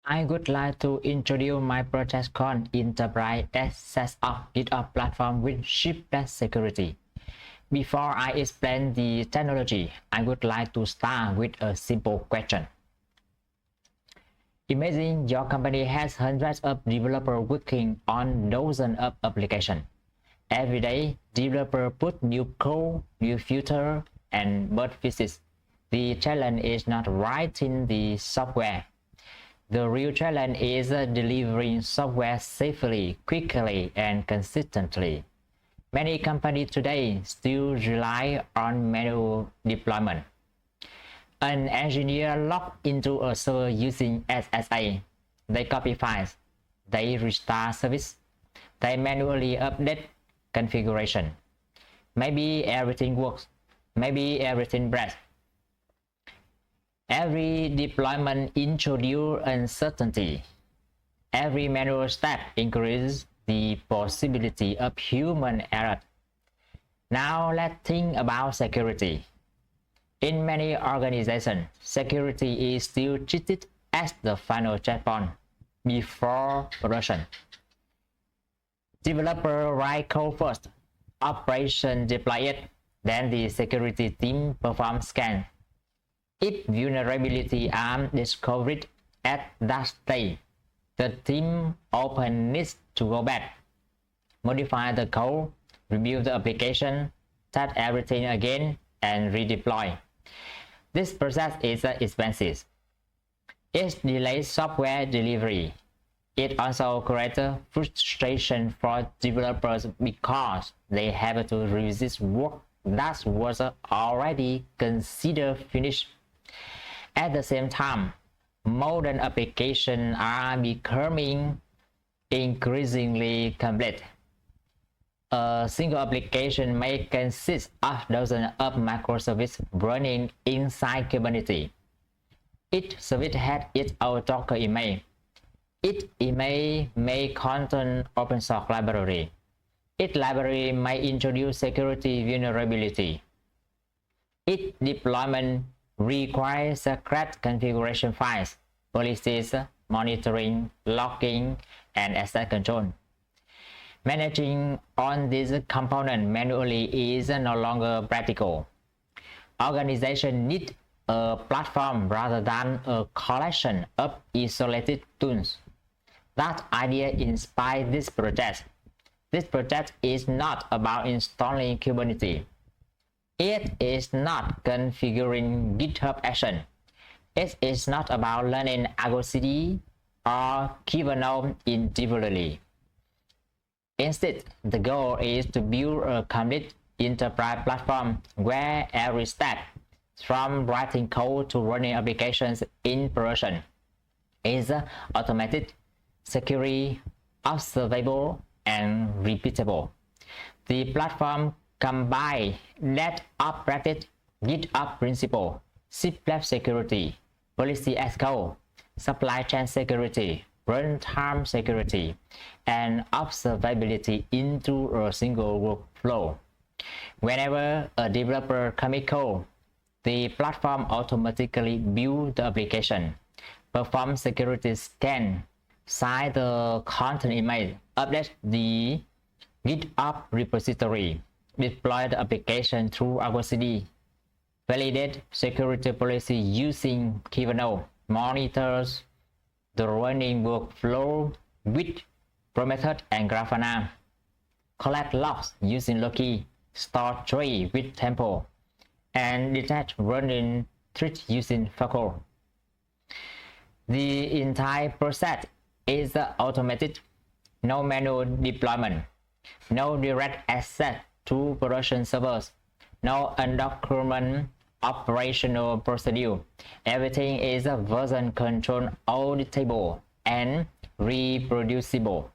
I would like to introduce my project called Enterprise DevSecOps GitOps platform with shift-left security. Before I explain the technology, I would like to start with a simple question. Imagine your company has hundreds of developers working on dozens of applications. Every day, developers put new code, new features, and bug fixes. The challenge is not writing the software. The real challenge is delivering software safely, quickly, and consistently. Many companies today still rely on manual deployment. An engineer logs into a server using SSA. They copy files. They restart service. They manually update configuration. Maybe everything works. Maybe everything breaks. Every deployment introduces uncertainty. Every manual step increases the possibility of human error. Now let's think about security. In many organizations, security is still treated as the final checkpoint before production. Developers write code first, operations deploy it, then the security team performs scan. If vulnerability are discovered at that stage, the team often needs to go back, modify the code, review the application, test everything again, and redeploy. This process is expensive. It delays software delivery. It also creates frustration for developers because they have to resist work that was already considered finished. At the same time, modern applications are becoming increasingly complex. A single application may consist of dozens of microservices running inside Kubernetes. Each service has its own Docker image. Each image may contain open source library. Each library may introduce security vulnerability. Each deployment requires secret configuration files, policies, monitoring, logging, and access control. Managing all these components manually is no longer practical. Organizations need a platform rather than a collection of isolated tools. That idea inspired this project. This project is not about installing Kubernetes. It is not configuring GitHub action. It is not about learning Argo CD or Kyverno individually. Instead, the goal is to build a complete enterprise platform where every step, from writing code to running applications in production, is automated, secure, observable, and repeatable. The platform combines that of practice, GitOps principle, shift-left security, policy as code, supply chain security, runtime security, and observability into a single workflow. Whenever a developer commits code, the platform automatically builds the application, performs security scan, sign the content image, update the GitOps repository, deploy the application through Argo CD, validate security policy using Kyverno, monitors the running workflow with Prometheus and Grafana, collect logs using Loki, store tree with Tempo, and detect running threats using Falco. The entire process is automated, no manual deployment, no direct access to production servers, no undocumented operational procedure. Everything is version control auditable and reproducible.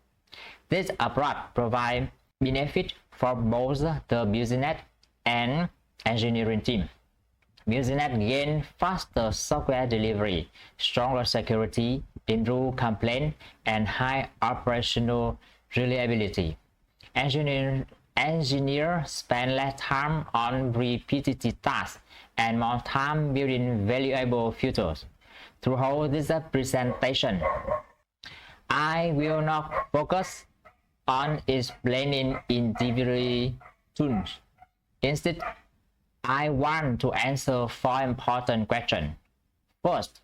This approach provides benefit for both the business and engineering team. Business gain faster software delivery, stronger security, improved complaint, and high operational reliability. Engineers spend less time on repetitive tasks and more time building valuable features. Throughout this presentation, I will not focus on explaining individual tools. Instead, I want to answer 4 important questions. First,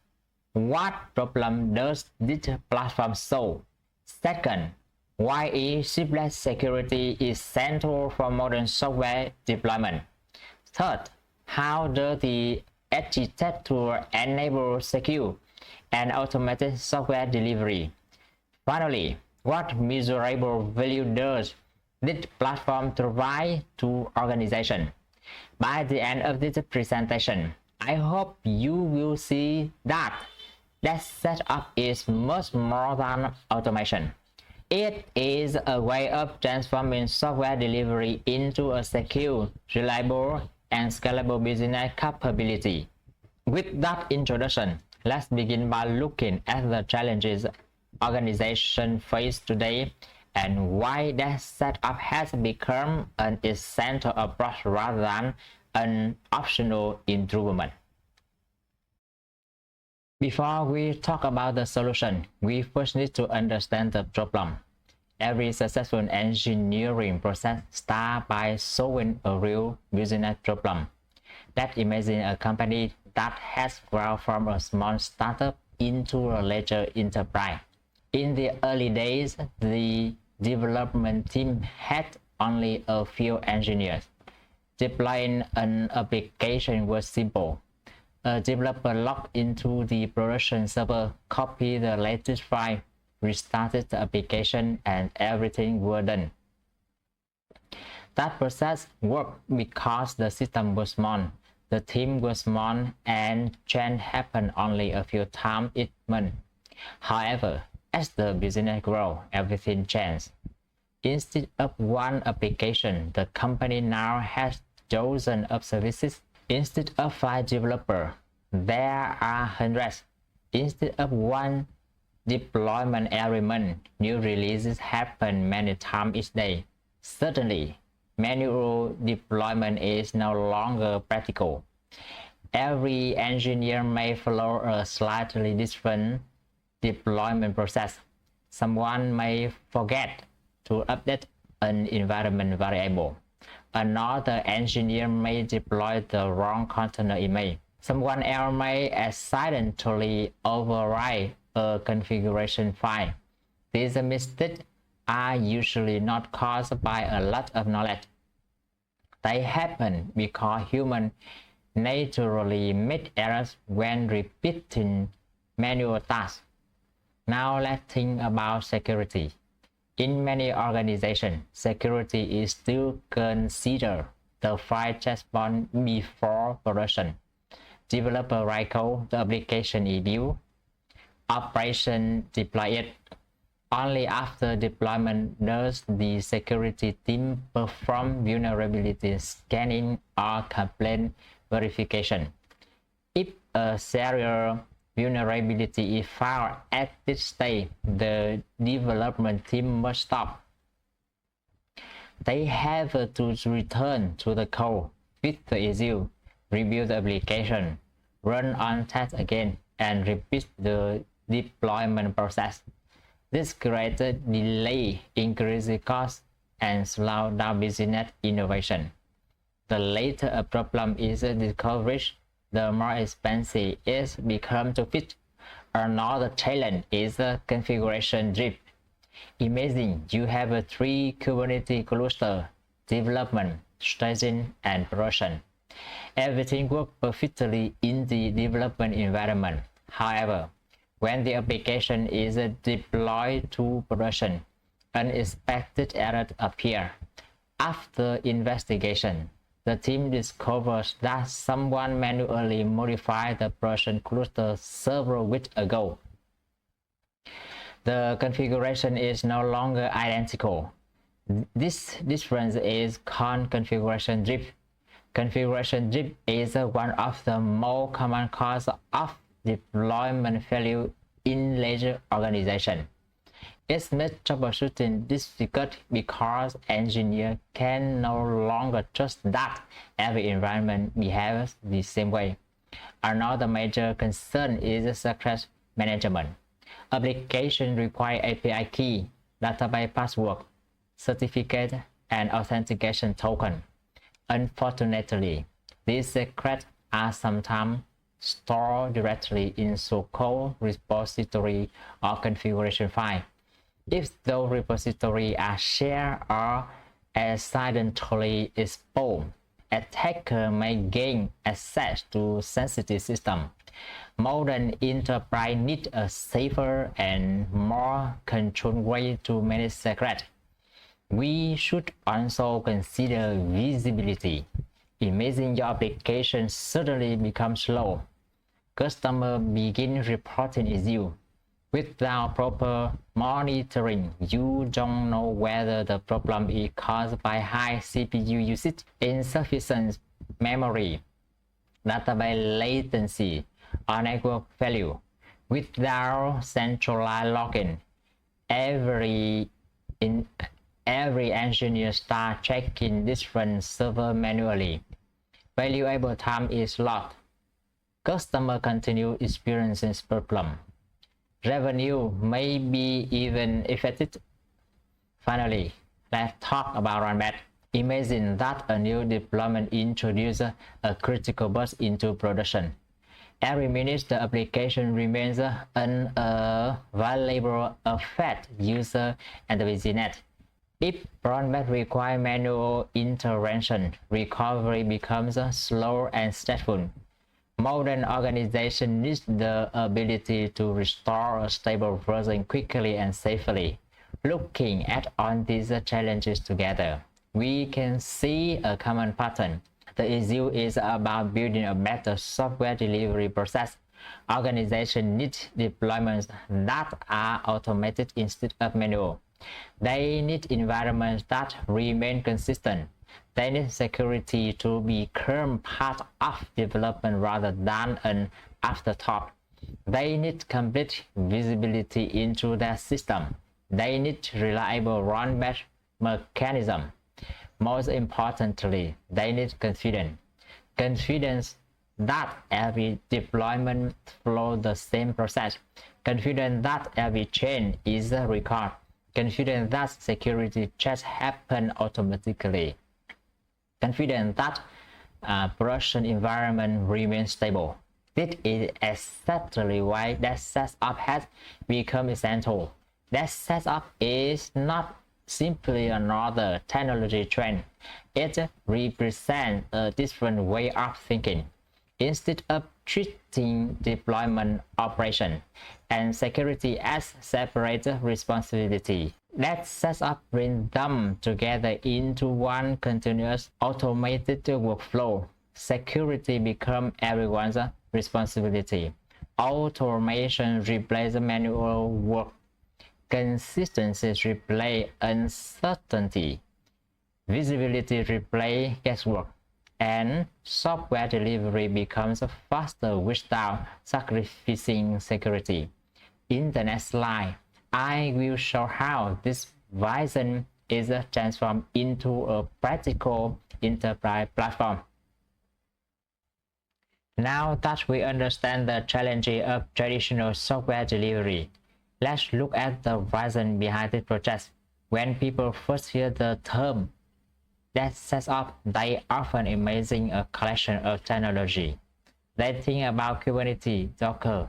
what problem does this platform solve? Second, why is shiplet security essential for modern software deployment? Third, how does the architecture enable secure and automated software delivery? Finally, what measurable value does this platform provide to organizations? By the end of this presentation, I hope you will see that setup is much more than automation. It is a way of transforming software delivery into a secure, reliable, and scalable business capability. With that introduction, let's begin by looking at the challenges organizations face today and why that setup has become an essential approach rather than an optional improvement. Before we talk about the solution, we first need to understand the problem. Every successful engineering process starts by solving a real business problem. Let's imagine a company that has grown from a small startup into a larger enterprise. In the early days, the development team had only a few engineers. Deploying an application was simple. A developer logged into the production server, copied the latest file, restarted the application, and everything was done. That process worked because the system was small, the team was small, and change happened only a few times each month. However, as the business grew, everything changed. Instead of one application, the company now has dozens of services. Instead of 5 developers, there are hundreds. Instead of one deployment every month, new releases happen many times each day. Certainly, manual deployment is no longer practical. Every engineer may follow a slightly different deployment process. Someone may forget to update an environment variable. Another engineer may deploy the wrong container image. Someone else may accidentally override a configuration file. These mistakes are usually not caused by a lack of knowledge. They happen because humans naturally make errors when repeating manual tasks. Now let's think about security. In many organizations, security is still considered the first checkpoint before production. Developer write code, the application is built, operation deploy it. Only after deployment does the security team perform vulnerability scanning or complaint verification. If a serial vulnerability is found at this stage, the development team must stop. They have to return to the code, fix the issue, rebuild the application, run on test again, and repeat the deployment process. This creates delay, increases cost, and slows down business innovation. The later a problem is discovered, the more expensive it becomes to fix. Another challenge is configuration drift. Imagine you have 3 Kubernetes clusters: development, staging, and production. Everything works perfectly in the development environment. However, when the application is deployed to production, unexpected errors appear. After investigation, the team discovers that someone manually modified the production cluster several weeks ago. The configuration is no longer identical. This difference is called configuration drift. Configuration drift is one of the more common causes of deployment failure in larger organizations. It makes troubleshooting difficult because engineers can no longer trust that every environment behaves the same way. Another major concern is secret management. Applications require API key, database password, certificate, and authentication token. Unfortunately, these secrets are sometimes stored directly in so-called repository or configuration file. If those repositories are shared or accidentally exposed, attackers may gain access to sensitive systems. Modern enterprise need a safer and more controlled way to manage secrets. We should also consider visibility. Imagine your application suddenly becomes slow. Customers begin reporting issue. Without proper monitoring, you don't know whether the problem is caused by high CPU usage, insufficient memory, database latency, or network failure. Without centralized login, every engineer starts checking different servers manually. Valuable time is lost. Customer continue experiencing problems. Revenue may be even affected. Finally, let's talk about runback. Imagine that a new deployment introduces a critical bug into production. Every minute the application remains unavailable, affect user and the business. If runback requires manual intervention, recovery becomes slow and stressful. Modern organizations need the ability to restore a stable version quickly and safely. Looking at all these challenges together, we can see a common pattern. The issue is about building a better software delivery process. Organizations need deployments that are automated instead of manual. They need environments that remain consistent. They need security to become part of development rather than an afterthought. They need complete visibility into their system. They need reliable runback mechanism. Most importantly, they need confidence. Confidence that every deployment follows the same process. Confidence that every change is recorded. Confidence that security checks happen automatically. Confidence that production environment remains stable. This is exactly why DevSecOps has become essential. DevSecOps is not simply another technology trend. It represents a different way of thinking. Instead of treating deployment, operation, and security as separate responsibility, DevSecOps brings them together into one continuous automated workflow. Security becomes everyone's responsibility. Automation replaces manual work. Consistency replaces uncertainty. Visibility replaces guesswork. And software delivery becomes faster without sacrificing security. In the next slide, I will show how this vision is transformed into a practical enterprise platform. Now that we understand the challenges of traditional software delivery, let's look at the vision behind this project. When people first hear the term DevSecOps, they often imagine a collection of technology. They think about Kubernetes, Docker,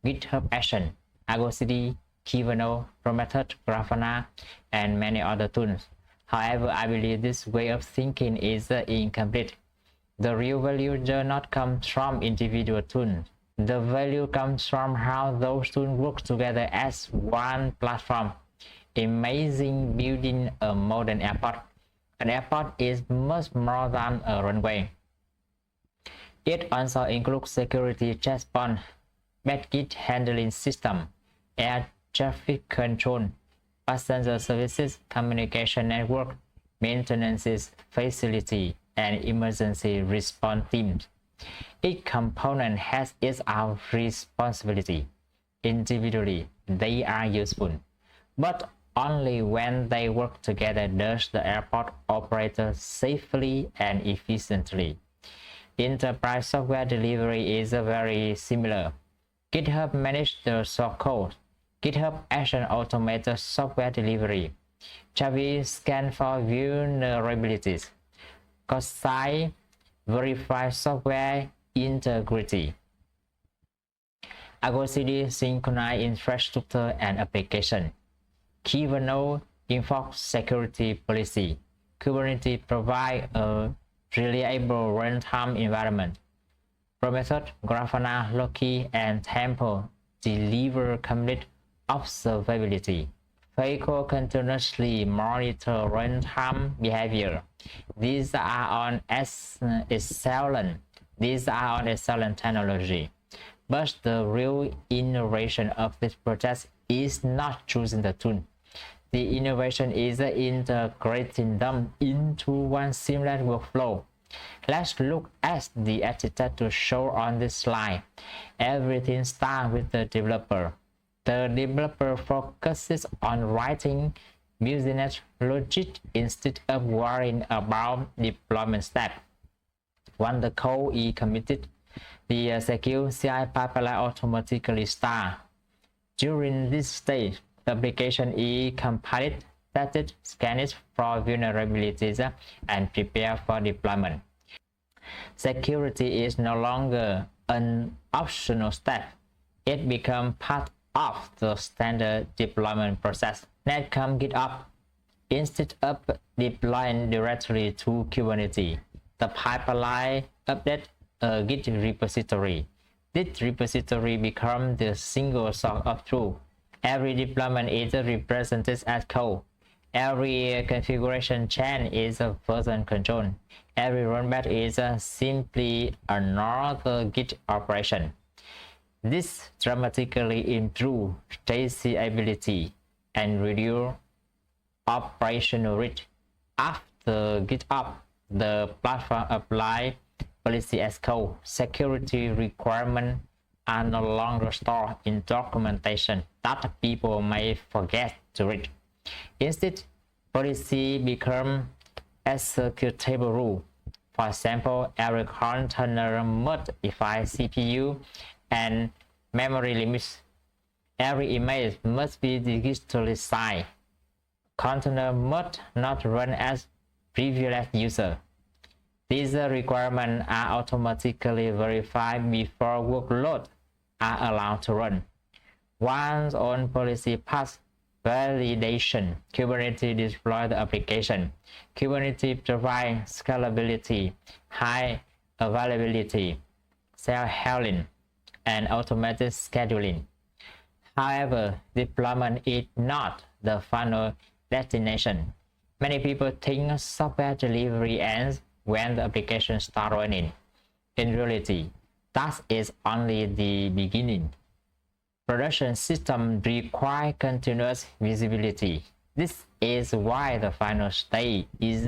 GitHub Action, Argo CD, Kyverno, Prometheus, Grafana, and many other tools. However, I believe this way of thinking is incomplete. The real value does not come from individual tools. The value comes from how those tools work together as one platform. Imagine building a modern airport. An airport is much more than a runway. It also includes security checkpoints, baggage handling system, air traffic control, passenger services, communication network, maintenance facility, and emergency response teams. Each component has its own responsibility. Individually, they are useful, but only when they work together does the airport operate safely and efficiently. enterprise software delivery is very similar. GitHub manages the source code. GitHub Action automates software delivery. Trivy scans for vulnerabilities. Cosign verifies software integrity. Argo CD synchronize infrastructure and application. Kyverno enforce security policy. Kubernetes provide a reliable runtime environment. Prometheus, Grafana, Loki, and Temple deliver complete observability. Vehicle continuously monitor runtime behavior. These are on excellent technology. But the real innovation of this project is not choosing the tool. The innovation is integrating them into one seamless workflow. Let's look at the attestations shown on this slide. Everything starts with the developer. The developer focuses on writing business logic instead of worrying about deployment steps. Once the code is committed, the secure CI pipeline automatically starts. During this stage, the application is compiled, tested, scanned for vulnerabilities, and prepared for deployment. Security is no longer an optional step. It becomes part of the standard deployment process. Next comes GitOps. Instead of deploying directly to Kubernetes, the pipeline updates a Git repository. This repository becomes the single source of truth. Every deployment is represented as code. Every configuration chain is a version control. Every rollback is simply another Git operation. This dramatically improves traceability and reduces operational risk. After GitOps, the platform applies policy as code. Security requirements are no longer stored in documentation that people may forget to read. Instead, policy becomes executable rule. For example, every container must define CPU and memory limits. Every image must be digitally signed. Container must not run as privileged user. These requirements are automatically verified before workloads are allowed to run. Once on policy pass validation, Kubernetes deploys the application. Kubernetes provides scalability, high availability, self-healing, and automated scheduling. However, deployment is not the final destination. Many people think software delivery ends when the application starts running. In reality, that is only the beginning. Production systems require continuous visibility. This is why the final stage is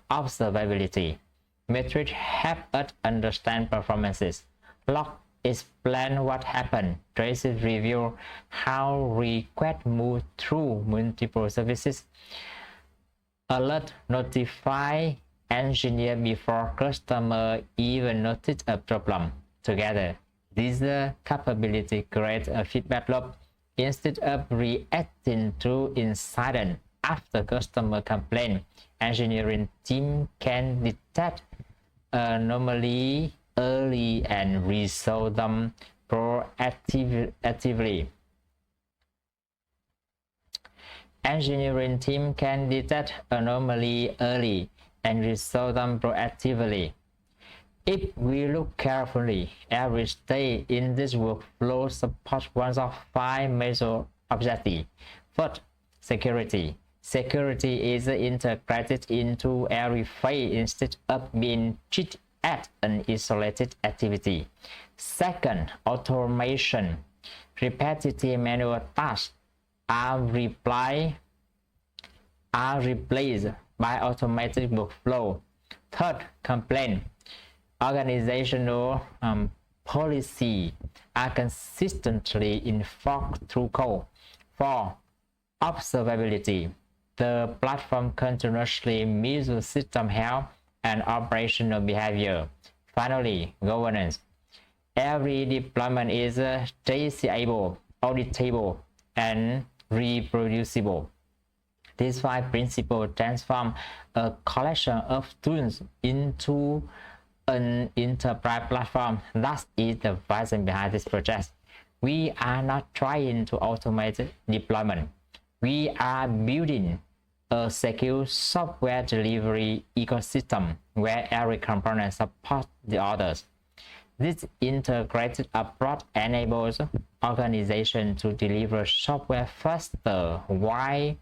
observability. Metrics help us understand performances. Log explain what happened. Traces review how requests move through multiple services. Alert notify engineer before customer even notice a problem. Together, this capability creates a feedback loop. Instead of reacting to incident after customer complaint, engineering team can detect anomaly early and resolve them proactively. Engineering team can detect anomaly early and resolve them proactively. If we look carefully, every stage in this workflow supports one of 5 major objectives. First, security. Security is integrated into every phase instead of being treated as an isolated activity. Second, automation. Repetitive manual tasks are replaced by automatic workflow. Third, complaint. Organizational policy are consistently enforced through code. 4. Observability. The platform continuously measures system health and operational behavior. Finally, governance. Every deployment is traceable, auditable, and reproducible. These 5 principles transform a collection of tools into an enterprise platform. That is the vision behind this project. We are not trying to automate deployment. We are building a secure software delivery ecosystem where every component supports the others. This integrated approach enables organizations to deliver software faster while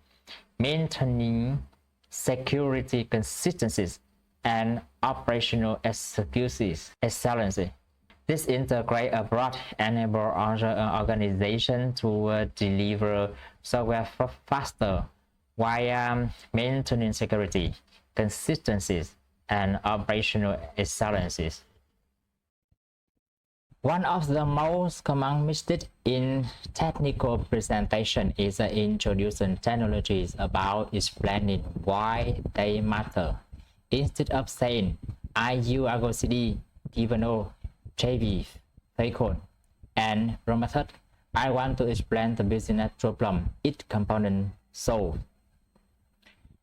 maintaining security consistencies and operational excellence. This integrated approach enables organizations to deliver software faster while maintaining security, consistencies, and operational excellences. One of the most common mistakes in technical presentation is introducing technologies about explaining why they matter. Instead of saying, I use Argo CD, Kyverno, Trivy, and Prometheus, I want to explain the business problem each component solves.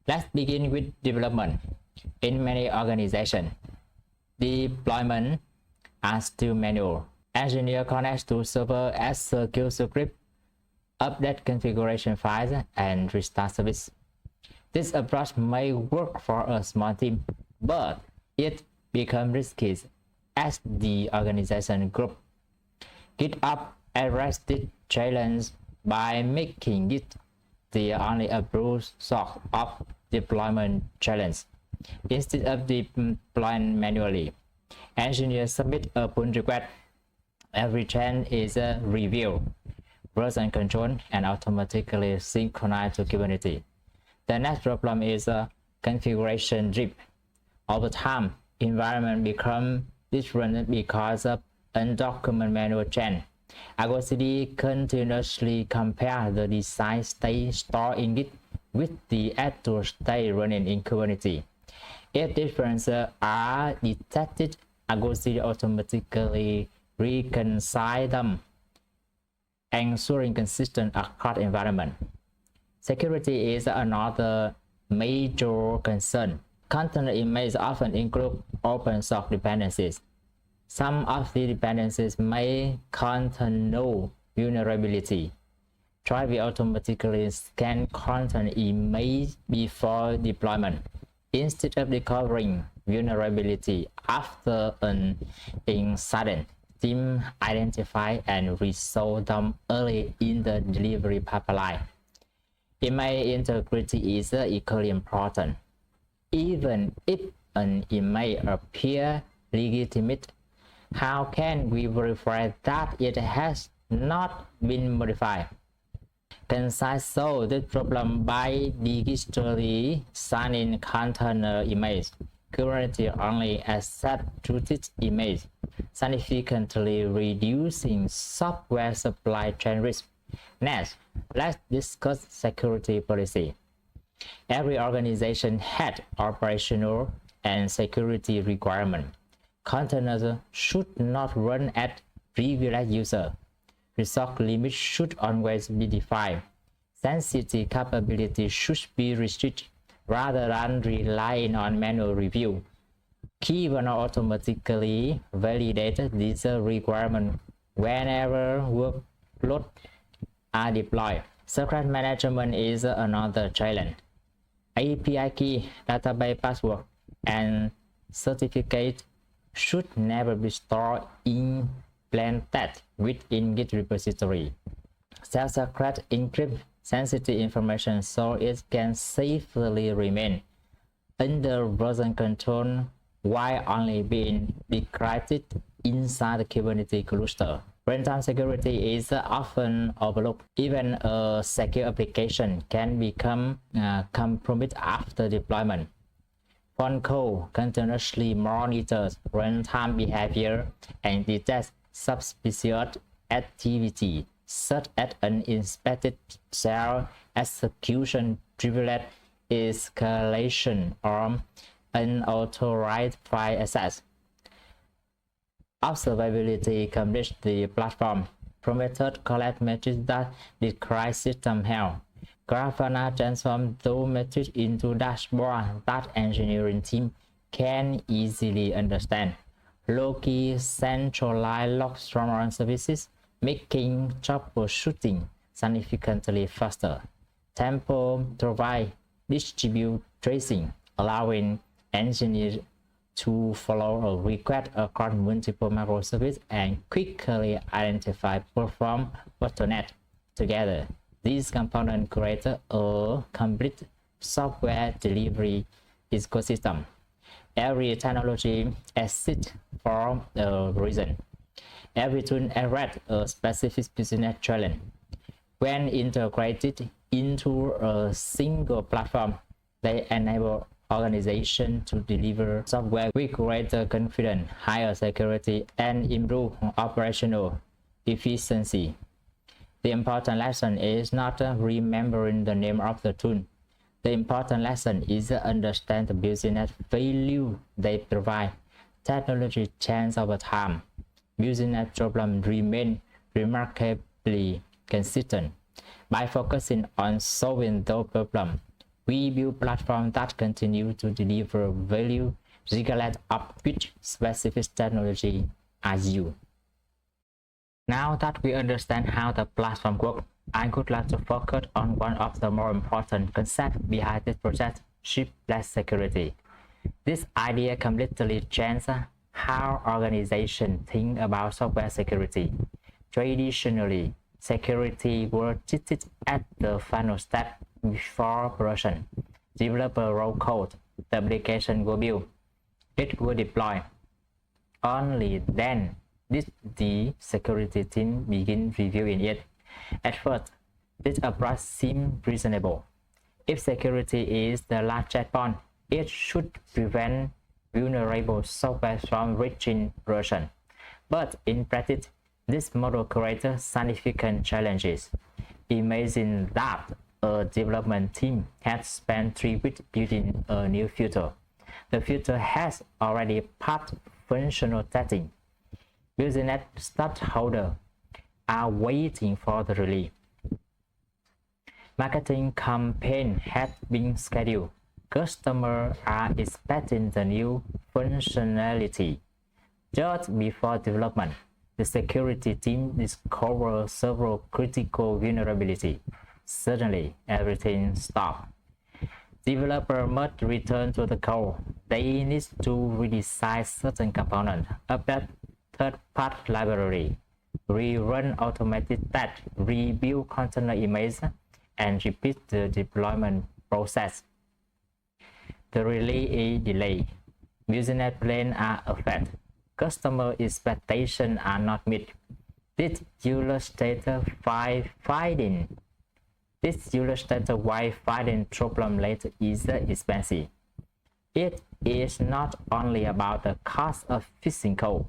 Let's begin with development. In many organizations, deployment are still manual. Engineer connects to server execute script, update configuration files, and restart service. This approach may work for a small team, but it becomes risky as the organization grows. GitOps addresses this challenge by making it the only approved source of deployment challenge. Instead of deploying manually, engineers submit a pull request. Every change is reviewed, version control, and automatically synchronized to Kubernetes. The next problem is configuration drift. Over time, environment becomes different because of undocumented manual change. Argo CD continuously compares the design state stored in Git with the actual state running in Kubernetes. If differences are detected, Argo CD automatically reconciles them, ensuring consistent across environment. Security is another major concern. Container images often include open source dependencies. Some of the dependencies may contain no vulnerability. Trivy automatically scan container image before deployment. Instead of discovering vulnerability after an incident, teams identify and resolve them early in the delivery pipeline. Image integrity is equally important. Even if an image appears legitimate, how can we verify that it has not been modified? Cosign solves this problem by digitally signing container images. Kubernetes only accepts trusted images, significantly reducing software supply chain risk. Next, let's discuss security policy. Every organization has operational and security requirements. Containers should not run at privileged users. Resource limits should always be defined. Sensitive capabilities should be restricted rather than relying on manual review. Kyverno automatically validates these requirements whenever workloads are deployed. Secret management is another challenge. API key, database password, and certificate should never be stored in plain text within Git repository. Self-secret encrypts sensitive information so it can safely remain under version control while only being decrypted inside the Kubernetes cluster. Runtime security is often overlooked. Even a secure application can become compromised after deployment. Font code continuously monitors runtime behavior and detects suspicious activity, such as uninspected shell execution, privilege escalation, or unauthorized file access. Observability completes the platform. Prometheus collects metrics that describe system health. Grafana transforms those metrics into dashboards that engineering team can easily understand. Loki centralizes logs from our services, making troubleshooting significantly faster. Tempo provides distributed tracing, allowing engineers to follow a request across multiple microservices and quickly identify performance bottlenecks. Together, these components create a complete software delivery ecosystem. Every technology exists for a reason. Every tool addresses a specific business challenge. When integrated into a single platform, they enable organizations to deliver software with greater confidence, higher security, and improve operational efficiency. The important lesson is not remembering the name of the tool. The important lesson is to understand the business value they provide. Technology changes over time. Business problems remain remarkably consistent. By focusing on solving those problems, we build platforms that continue to deliver value regardless of which specific technology are used. Now that we understand how the platform works, I would like to focus on one of the more important concepts behind this project, shift-left security. This idea completely changes how organizations think about software security. Traditionally, security was treated at the final step before production. Developer wrote code, the application was built, it was deployed. Only then did the security team begin reviewing it. At first, this approach seemed reasonable. If security is the last checkpoint, it should prevent vulnerable software from reaching production. But in practice, this model creates significant challenges. Imagine that a development team has spent 3 weeks building a new feature. The feature has already passed functional testing. Business stakeholders are waiting for the release. Marketing campaign has been scheduled. Customers are expecting the new functionality. Just before development, the security team discovers several critical vulnerabilities. Suddenly, everything stops. Developers must return to the code. They need to redesign certain components, update third-party library, rerun automated tests, rebuild container images, and repeat the deployment process. The release is delayed. Business plans are affected. Customer expectations are not met. This user status while finding problem later is expensive. It is not only about the cost of fixing code.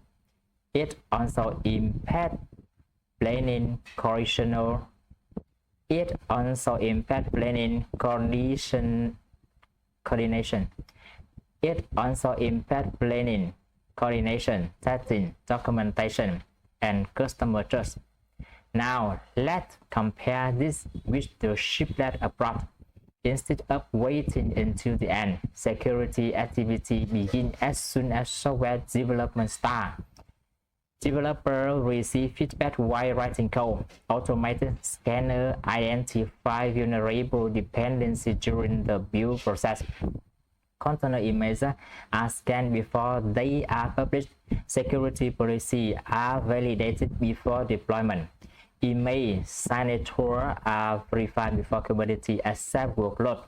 It also impacts planning coordination. It also impacts planning coordination. It also impacts planning, coordination, testing, documentation, and customer trust. Now, let's compare this with the shift-left approach. Instead of waiting until the end, security activity begins as soon as software development starts. Developers receive feedback while writing code. Automated scanner identify vulnerable dependencies during the build process. Container images are scanned before they are published. Security policies are validated before deployment. Image signatures are verified before Kubernetes accepts workload.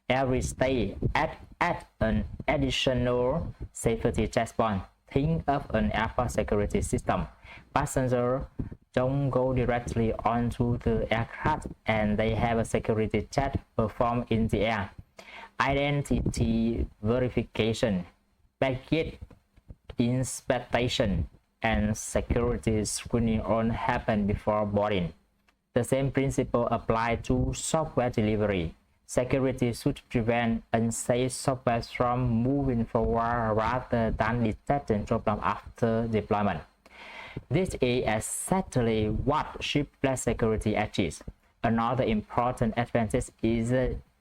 Every stage adds an additional safety checkpoint. Think of an airport security system. Passengers don't go directly onto the aircraft and they have a security check performed in the air. Identity verification, baggage inspection, and security screening all happen before boarding. The same principle applies to software delivery. Security should prevent unsafe software from moving forward rather than detecting problems after deployment. This is exactly what shift-left security achieves. Another important advantage is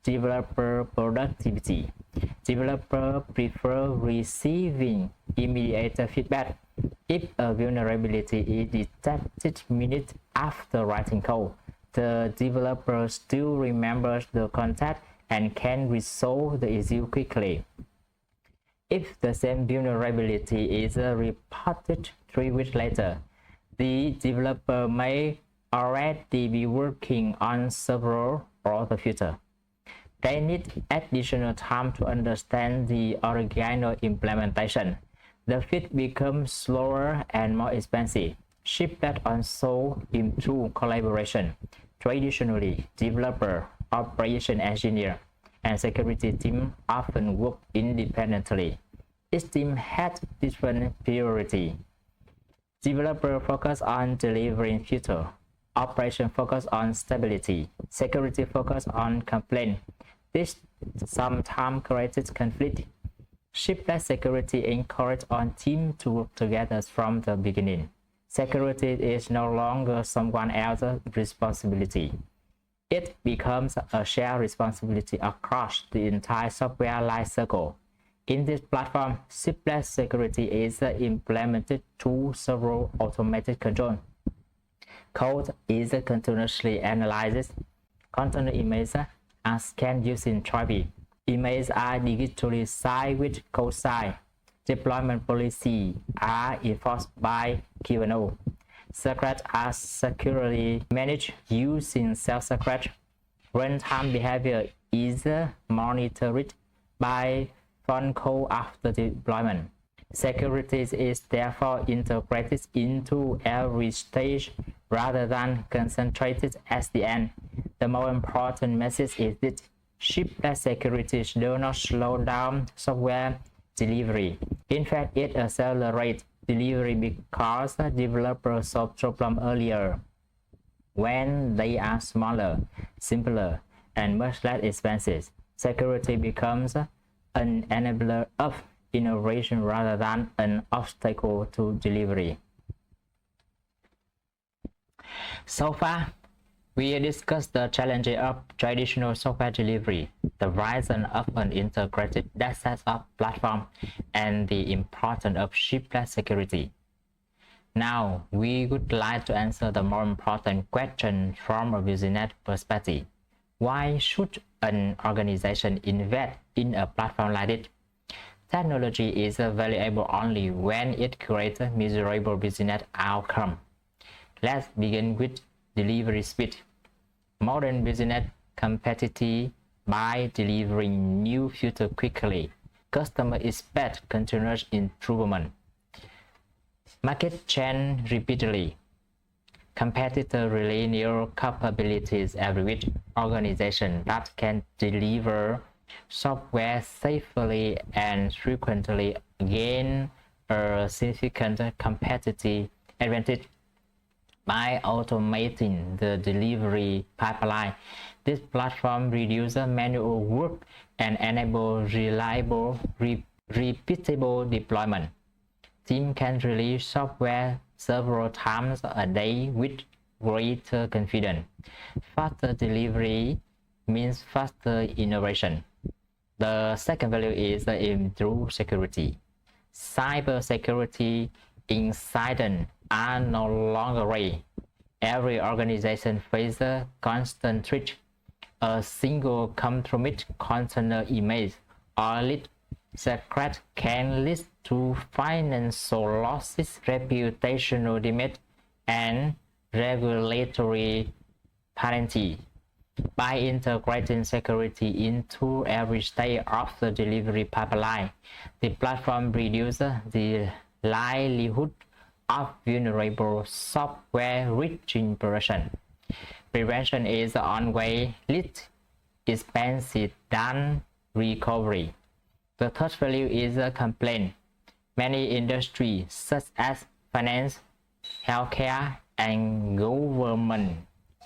developer productivity. Developers prefer receiving immediate feedback. If a vulnerability is detected minutes after writing code, the developer still remembers the context and can resolve the issue quickly. If the same vulnerability is reported 3 weeks later, the developer may already be working on several or the future. They need additional time to understand the original implementation. The fix becomes slower and more expensive. Shift-left also improve collaboration. Traditionally, developer, operation engineer, and security team often work independently. Each team has different priorities. Developer focus on delivering feature. Operation focus on stability. Security focus on complaint. This sometimes creates conflict. Shift-left security encourages on team to work together from the beginning. Security is no longer someone else's responsibility. It becomes a shared responsibility across the entire software lifecycle. In this platform, shift-left security is implemented through several automated controls. Code is continuously analyzed. Container images are scanned using Trivy. Images are digitally signed with Cosign. Deployment policies are enforced by Kyverno. Secrets are securely managed using self-secret. Runtime behavior is monitored by front code after deployment. Security is therefore integrated into every stage rather than concentrated at the end. The more important message is that shift-left security does not slow down software delivery. In fact, it accelerates delivery because developers solve problems earlier. When they are smaller, simpler, and much less expensive, security becomes an enabler of innovation rather than an obstacle to delivery. So far, we discussed the challenges of traditional software delivery, the rise of an integrated DevSecOps platform, and the importance of shift-left security. Now, we would like to answer the more important question from a business perspective. Why should an organization invest in a platform like this? Technology is valuable only when it creates a measurable business outcome. Let's begin with delivery speed. Modern business competitive by delivering new features quickly. Customers expect continuous improvement. Market change repeatedly. Competitors rely new capabilities every week. Organizations that can deliver software safely and frequently gain a significant competitive advantage. By automating the delivery pipeline, this platform reduces manual work and enables reliable, repeatable deployment. Teams can release software several times a day with greater confidence. Faster delivery means faster innovation. The second value is improved security. Cybersecurity incidents are no longer rare. Every organization faces constant threat. A single compromised container image or leaked secret can lead to financial losses, reputational damage, and regulatory penalty. By integrating security into every stage of the delivery pipeline, the platform reduces the likelihood of vulnerable software reaching production. Prevention is always less expensive than recovery. The third value is a complaint. Many industries such as finance, healthcare, and government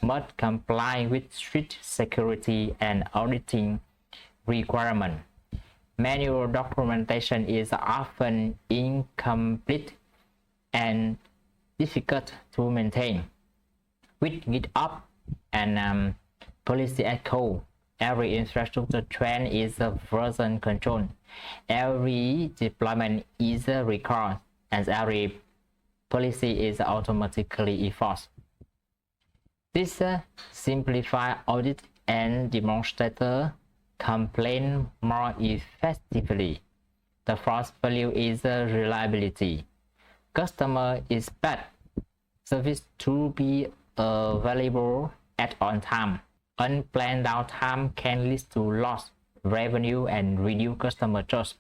must comply with strict security and auditing requirements. Manual documentation is often incomplete and difficult to maintain. With GitOps and policy as code, every infrastructure trend is version control. Every deployment is recorded, and every policy is automatically enforced. This simplifies audit and demonstrator complaint more effectively. The first value is reliability. Customer expect service to be available at on time. Unplanned downtime can lead to lost revenue and reduce customer trust.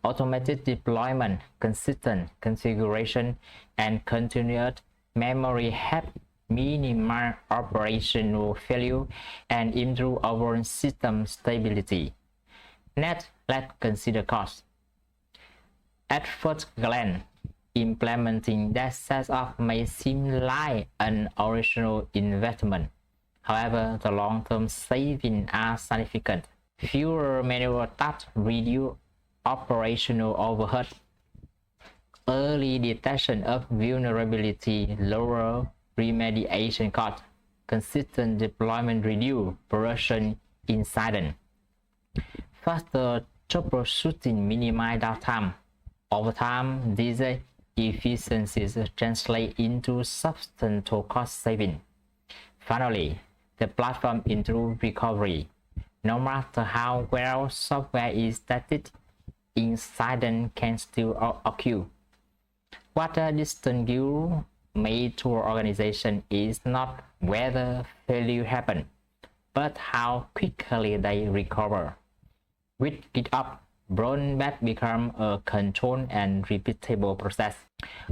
Automated deployment, consistent configuration, and continuous memory help minimize operational failure and improve overall system stability. Next, let's consider cost. At first glance, implementing DevSecOps may seem like an original investment. However, the long-term savings are significant. Fewer manual tasks reduce operational overhead. Early detection of vulnerability lower remediation costs. Consistent deployment reduce production incidents. Faster troubleshooting minimize downtime. Over time, these efficiencies translate into substantial cost savings. Finally, the platform improves recovery. No matter how well software is tested, incidents can still occur. What distinguishes mature organization is not whether failure happens, but how quickly they recover. With GitOps, rollback becomes a controlled and repeatable process.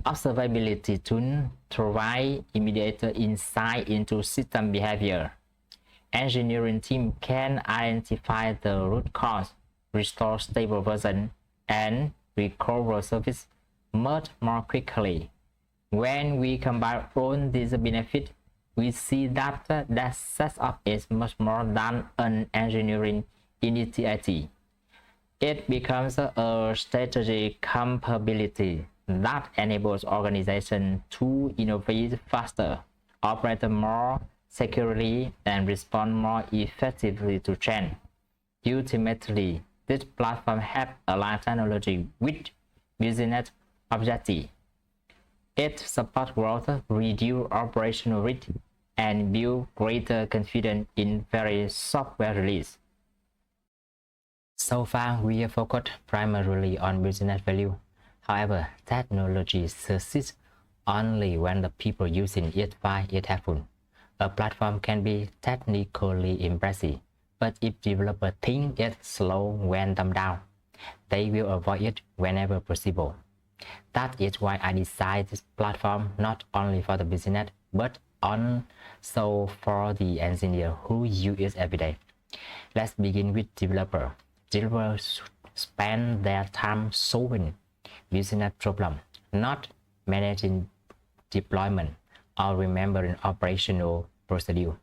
Observability tools provide immediate insight into system behavior. Engineering team can identify the root cause, restore stable version, and recover service much more quickly. When we combine all these benefits, we see that DevSecOps is much more than an engineering initiative. It becomes a strategic capability that enables organizations to innovate faster, operate more securely, and respond more effectively to change. Ultimately, this platform helps align technology with business objectives. It supports growth, reduces operational risk, and builds greater confidence in various software release. So far, we have focused primarily on business value. However, technology succeeds only when the people using it find it helpful. A platform can be technically impressive, but if developers think it's slow when dumbed down, they will avoid it whenever possible. That is why I designed this platform not only for the business, but also for the engineer who use it every day. Let's begin with developers. Developers spend their time solving business problems, not managing deployment or remembering operational procedure.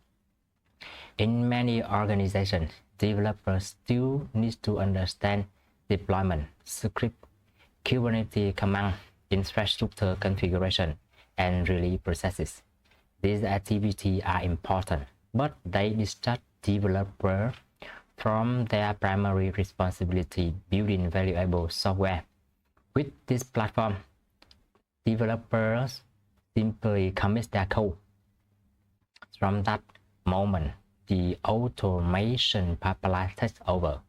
In many organizations, developers still need to understand deployment, script, Kubernetes command, infrastructure configuration, and release processes. These activities are important, but they distract developers from their primary responsibility, building valuable software. With this platform, developers simply commit their code. From that moment, the automation pipeline takes over.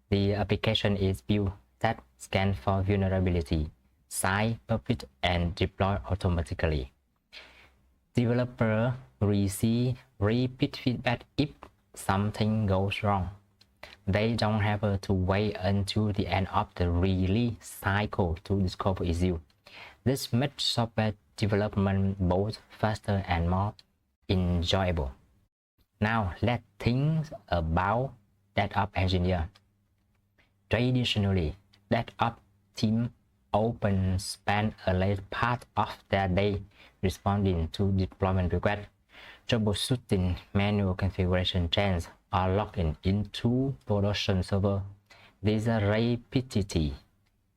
The application is built that scans for vulnerability, sign, publish, and deploy automatically. Developers receive repeat feedback if something goes wrong. They don't have to wait until the end of the release cycle to discover issues. This makes software development both faster and more enjoyable. Now let's think about DevOps engineer. Traditionally, DevOps team often spend a large part of their day responding to deployment requests. troubleshooting manual configuration change or logging into production server. These are repetitive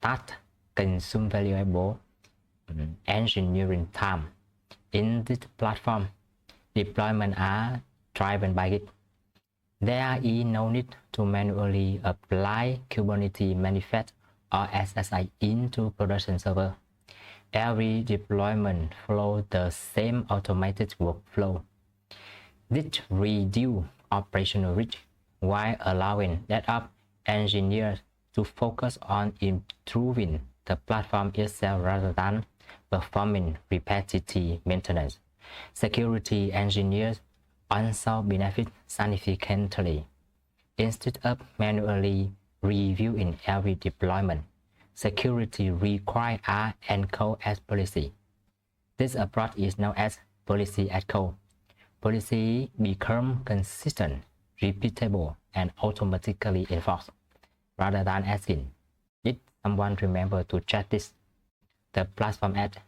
tasks consume valuable engineering time. In this platform, deployments are driven by it. There is no need to manually apply Kubernetes manifest or SSI into production server. Every deployment follows the same automated workflow. This reduces operational risk while allowing DevOps engineers to focus on improving the platform itself rather than performing repetitive maintenance. Security engineers also benefit significantly. Instead of manually reviewing every deployment, security requires are encoded as policy. This approach is known as policy as code. Policy become consistent, repeatable, and automatically enforced, rather than asking, did someone remember to check this? The platform asks,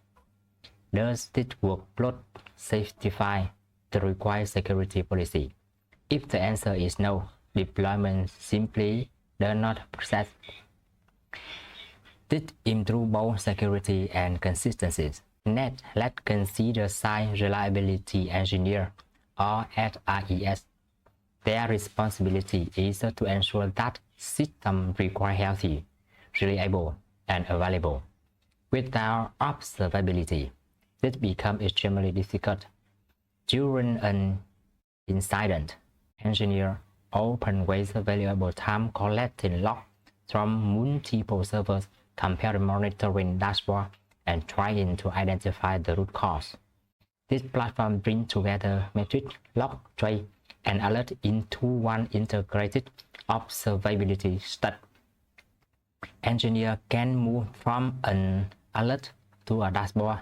does this workload satisfy the required security policy? If the answer is no, deployment simply does not process. This improves both security and consistency. Next, let's consider Site Reliability Engineer, or SRES. Their responsibility is to ensure that systems remain healthy, reliable, and available. Without observability, this becomes extremely difficult. During an incident, engineers often waste valuable time collecting logs from multiple servers, comparing monitoring dashboards, and trying to identify the root cause. This platform brings together metrics, log, trace, and alert into one integrated observability stack. Engineers can move from an alert to a dashboard,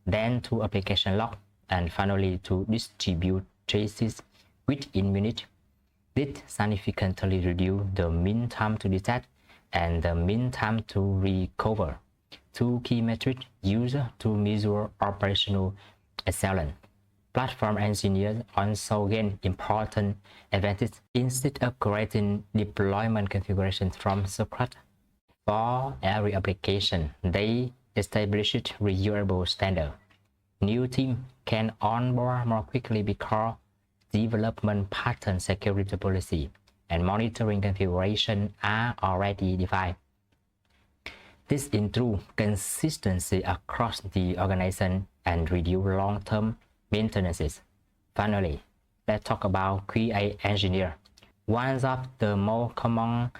then to application log, and finally to distribute traces within minutes. This significantly reduces the mean time to detect and the mean time to recover, two key metrics used to measure operational excellence. Platform engineers also gain important advantages. Instead of creating deployment configurations from scratch for every application, they established reusable standards. New teams can onboard more quickly because development pattern, security policy, and monitoring configuration are already defined. This improves consistency across the organization and reduce long-term maintenance. Finally, let's talk about QA engineer. One of the most common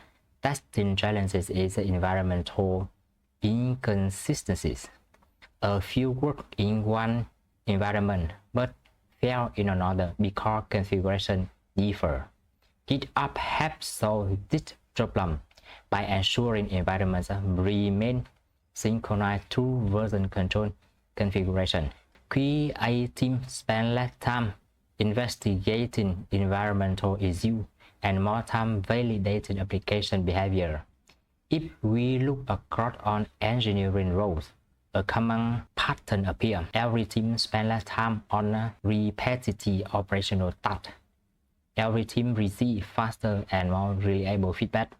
testing challenges is environmental inconsistencies. A few work in one environment but fail in another because configuration differ. GitOps helps solve this problem by ensuring environments remain synchronized through version control configuration. QA teams spend less time investigating environmental issues and more time validating application behavior. If we look across on engineering roles, a common pattern appears. Every team spends less time on repetitive operational tasks. Every team receives faster and more reliable feedback.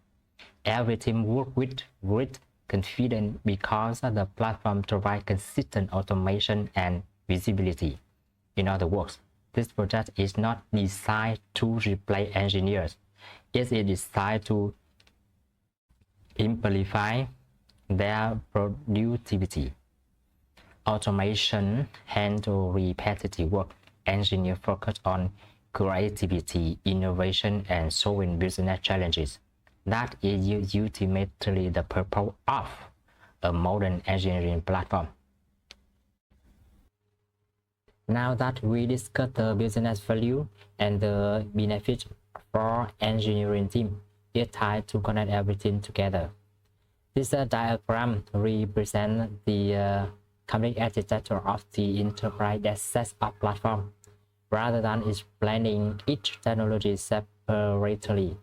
Every team works with great confidence because the platform provides consistent automation and visibility. In other words, this project is not designed to replace engineers. It is designed to amplify their productivity. Automation handles repetitive work. Engineers focus on creativity, innovation, and solving business challenges. That is ultimately the purpose of a modern engineering platform. Now that we discussed the business value and the benefits for engineering team, it's time to connect everything together. This diagram represents the complete architecture of the Enterprise DevSecOps platform. Rather than explaining each technology separately,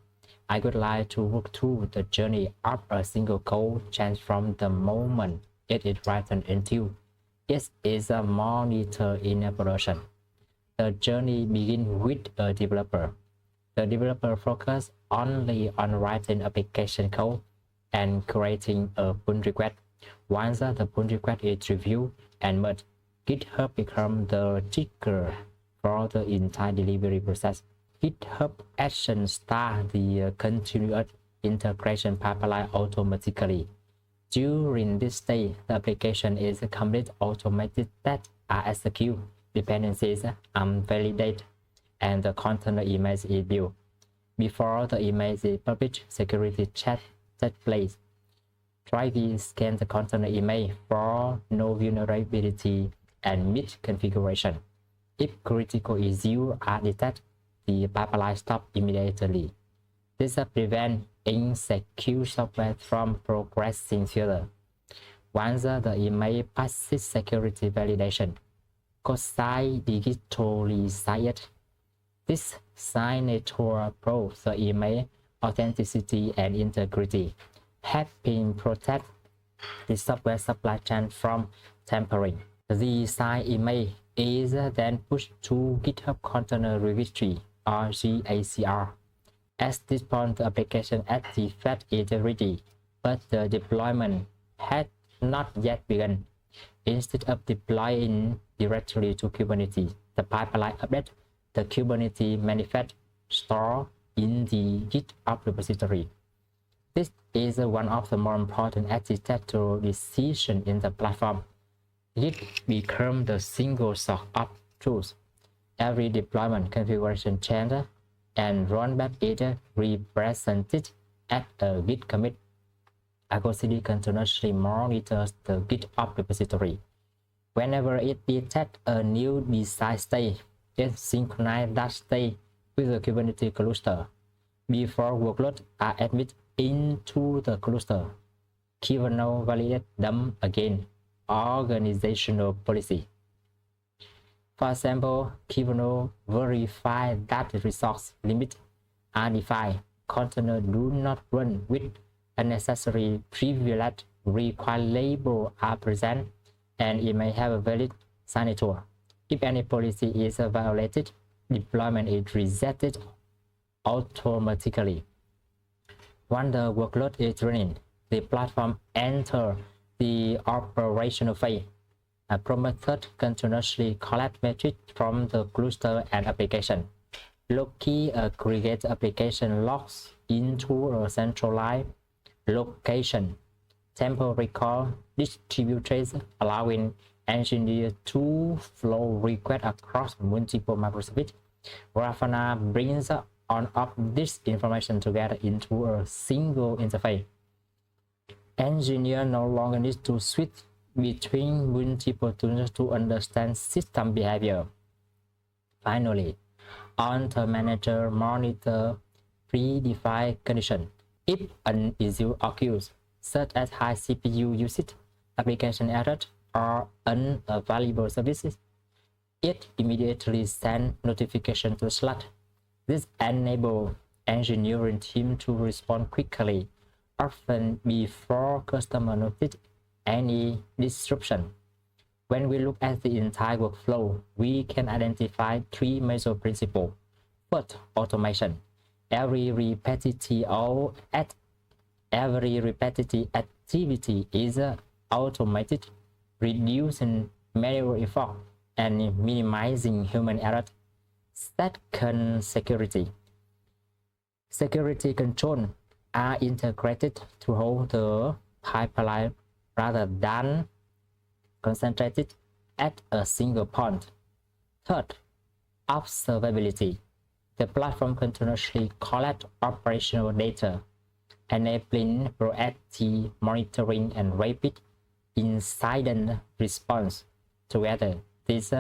I would like to walk through the journey of a single code change from the moment it is written until it is monitored in a production. The journey begins with a developer. The developer focuses only on writing application code and creating a pull request. Once the pull request is reviewed and merged, GitHub becomes the trigger for the entire delivery process. GitHub Actions start the continuous integration pipeline automatically. During this stage, the application is complete automated tests are executed, dependencies are validated, and the container image is built. Before the image is published, security check takes place. Trivy scans the container image for no vulnerability and misconfiguration. If critical issues are detected, the pipeline stops immediately. This prevents insecure software from progressing further. Once the image passes security validation, Cosign digitally signed. This signature proves the image authenticity and integrity, helping protect the software supply chain from tampering. The signed image is then pushed to GitHub Container Registry or GACR. At this point, the application artifact is ready, but the deployment had not yet begun. Instead of deploying directly to Kubernetes, the pipeline update the Kubernetes manifest stored in the GitOps repository. This is one of the more important architectural decisions in the platform. Git becomes the single source of truth. Every deployment configuration change and rollback is represented as a Git commit. Argo CD continuously monitors the GitOps repository. Whenever it detects a new design state, it synchronizes that state with the Kubernetes cluster. Before workloads are admitted into the cluster, Kyverno validates them again. Organizational policy. For example, Kyverno verifies that resource limits are defined. Containers do not run with unnecessary privilege. Required labels are present, and it may have a valid signature. If any policy is violated, deployment is resetted automatically. Once the workload is running, the platform enters the operational phase. A Prometheus continuously collects metrics from the cluster and application. Loki aggregates application logs into a centralized location. Tempo recall distributes, allowing engineers to flow requests across multiple microservices. Grafana brings all of this information together into a single interface. Engineers no longer need to switch between multiple tools to understand system behavior. Finally, on the manager monitor predefined conditions. If an issue occurs, such as high CPU usage, application errors, or unavailable services, it immediately sends notification to Slack. This enables engineering team to respond quickly, often before customer notice any disruption. When we look at the entire workflow, we can identify three major principles. First, automation. Every repetitive activity is automated, reducing manual effort and minimizing human error. Second, security. Security controls are integrated to hold the pipeline rather than concentrated at a single point. Third, observability. The platform continuously collects operational data, enabling proactive monitoring and rapid incident response. Together, these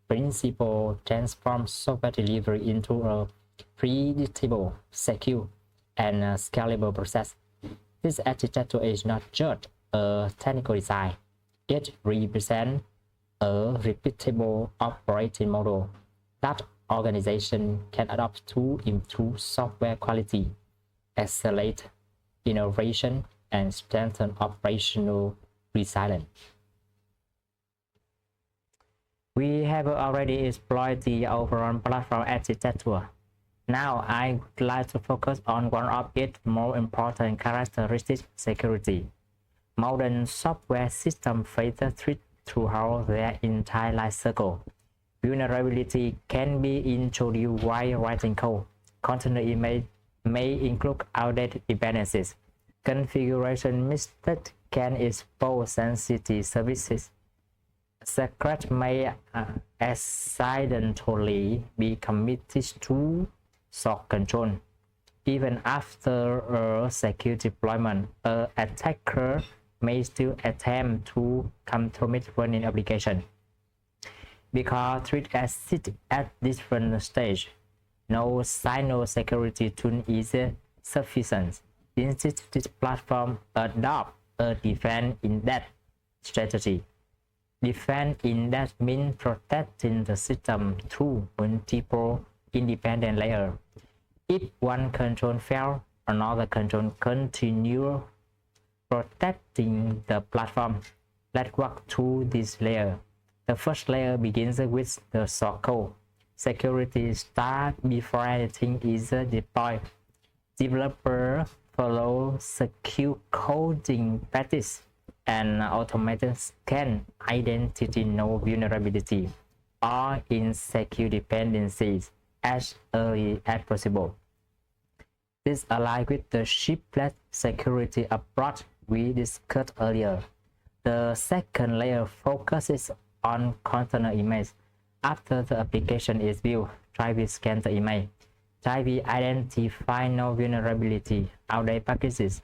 principles transform software delivery into a predictable, secure, and scalable process. This architecture is not just a technical design. It represents a repeatable operating model that organizations can adopt to improve software quality, accelerate innovation, and strengthen operational resilience. We have already explored the overall platform architecture. Now I would like to focus on one of its more important characteristics, security. Modern software systems face threats throughout their entire life cycle. Vulnerability can be introduced while writing code. Container image may include outdated dependencies. Configuration mistakes can expose sensitive services. Secrets may accidentally be committed to source control. Even after a secure deployment, an attacker may still attempt to compromise running application. Because threats exist at different stages, no single security tool is sufficient. Instead, this platform adopts a defense-in-depth strategy. Defense-in-depth means protecting the system through multiple independent layers. If one control fails, another control continues protecting the platform. Let's walk through this layer. The first layer begins with the source code. Security starts before anything is deployed. Developers follow secure coding practice and automated scan identity no vulnerability or insecure dependencies as early as possible. This aligns with the shiplet security approach we discussed earlier. The second layer focuses on container image. After the application is built, Trivy scans the image. Trivy identifies no vulnerability, outdated packages,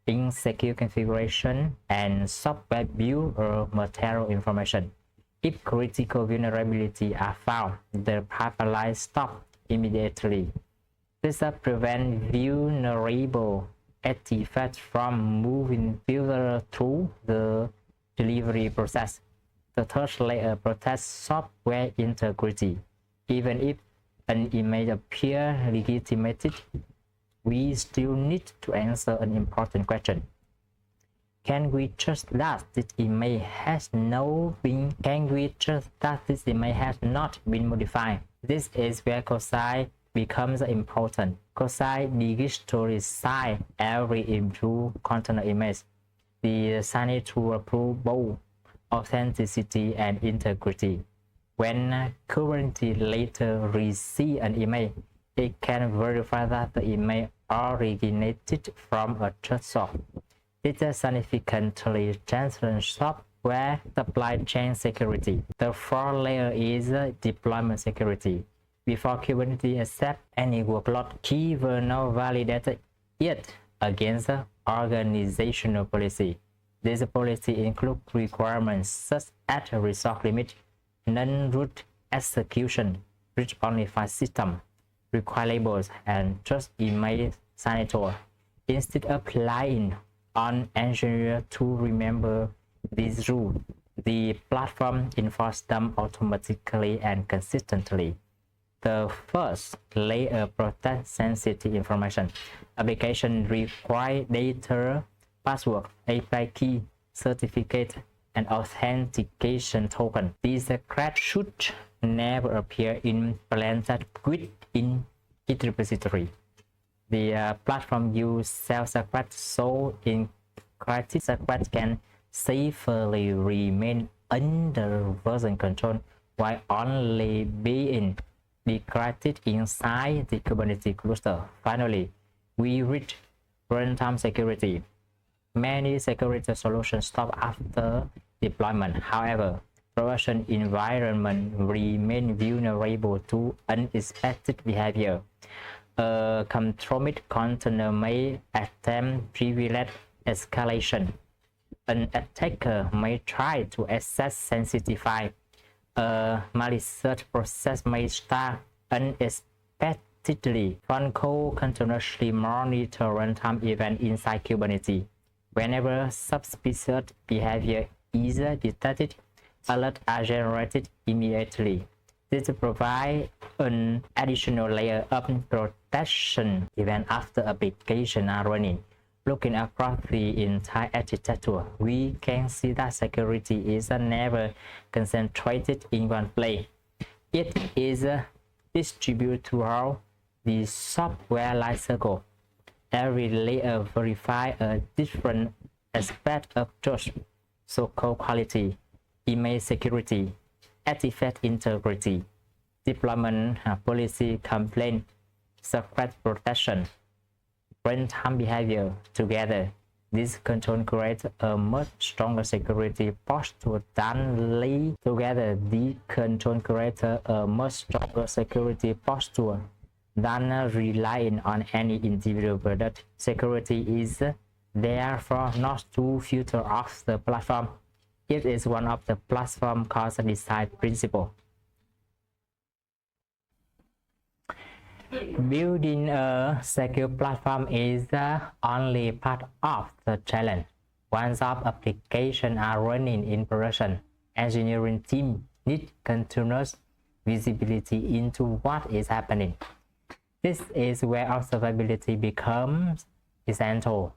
insecure configuration, and software build or material information. If critical vulnerabilities are found, the pipeline stops immediately. This prevents vulnerable artifacts from moving further through the delivery process. The third layer protects software integrity. Even if an image appears legitimate, we still need to answer an important question. Can we trust that this image has not been modified? This is where Cosign becomes important. Cosign digitalizes every improved container image. The sign to approve authenticity and integrity. When Kubernetes later receives an image, it can verify that the image originated from a trusted source. It significantly strengthens software supply chain security. The fourth layer is deployment security. Before Kubernetes accepts any workload, Kyverno validates it against organizational policy. This policy includes requirements such as resource limit, non-root execution, read-only file system, require labels, and trust image signature. Instead of relying on engineers to remember these rules, the platform enforces them automatically and consistently. The first layer protects sensitive information. Applications require data, password, API key, certificate, and authentication token. These secrets should never appear in plain text within its repository. The platform uses self-secrets so encrypted secrets can safely remain under version control while only being decrypted inside the Kubernetes cluster. Finally, we reach runtime security. Many security solutions stop after deployment. However, production environments remain vulnerable to unexpected behavior. A compromised container may attempt privilege escalation. An attacker may try to access sensitive files. A malicious process may start unexpectedly. Functional continuously monitor runtime events inside Kubernetes. Whenever suspicious behavior is detected, alerts are generated immediately. This provides an additional layer of protection even after applications are running. Looking across the entire architecture, we can see that security is never concentrated in one place. It is distributed throughout the software lifecycle. Every layer verifies a different aspect of trust, so code quality, email security, artifact integrity, deployment policy complaint, secret protection, runtime behavior. Together, this control creates a much stronger security posture than relying on any individual product. Security is therefore not to filter off the platform. It is one of the platform core design principles. Building a secure platform is only part of the challenge. Once our applications are running in production, engineering teams need continuous visibility into what is happening. This is where observability becomes essential.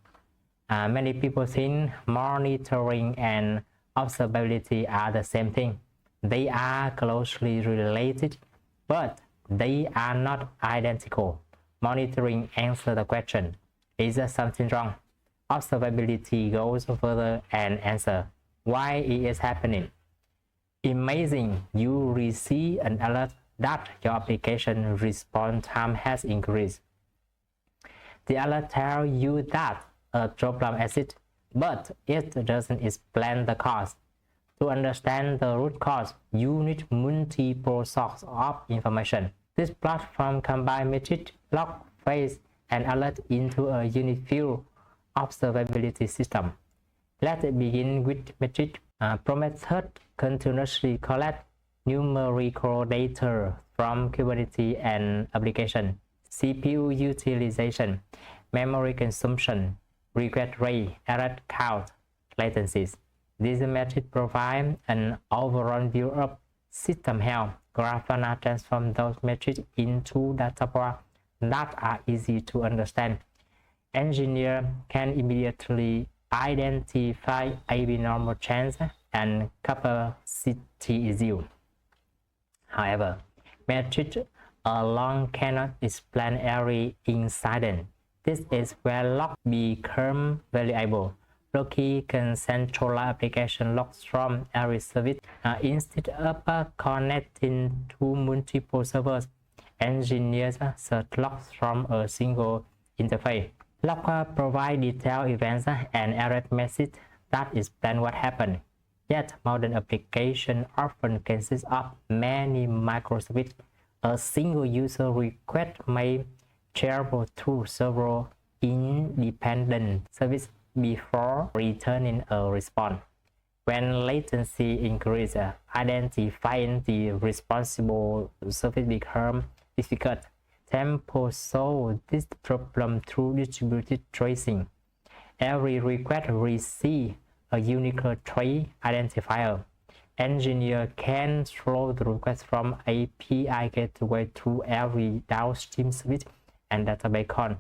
Many people think monitoring and observability are the same thing. They are closely related, but they are not identical. Monitoring answers the question, is there something wrong? Observability goes further and answers why it is happening. Imagine you receive an alert that your application response time has increased. The alert tells you that a problem exists, but it doesn't explain the cause. To understand the root cause, you need multiple sources of information. This platform combines metric, log, phase, and alert into a unified observability system. Let's begin with metric. Prometheus continuously collects numerical data from Kubernetes and application, CPU utilization, memory consumption, request rate, error count, latencies. These metrics provide an overall view of system health. Grafana transforms those metrics into data points that are easy to understand. Engineers can immediately identify abnormal changes and capacity issues. However, metrics alone cannot explain every incident. This is where logs become valuable. Loki can centralize application logs from every service. Instead of connecting to multiple servers, engineers search logs from a single interface. Logs provide detailed events and error messages that explain what happened. Yet, modern applications often consist of many microservices. A single user request may travel through several independent services before returning a response. When latency increases, identifying the responsible service becomes difficult. Tempo solves this problem through distributed tracing. Every request receives a unique trace identifier. Engineers can flow the request from API gateway through every downstream service and database call.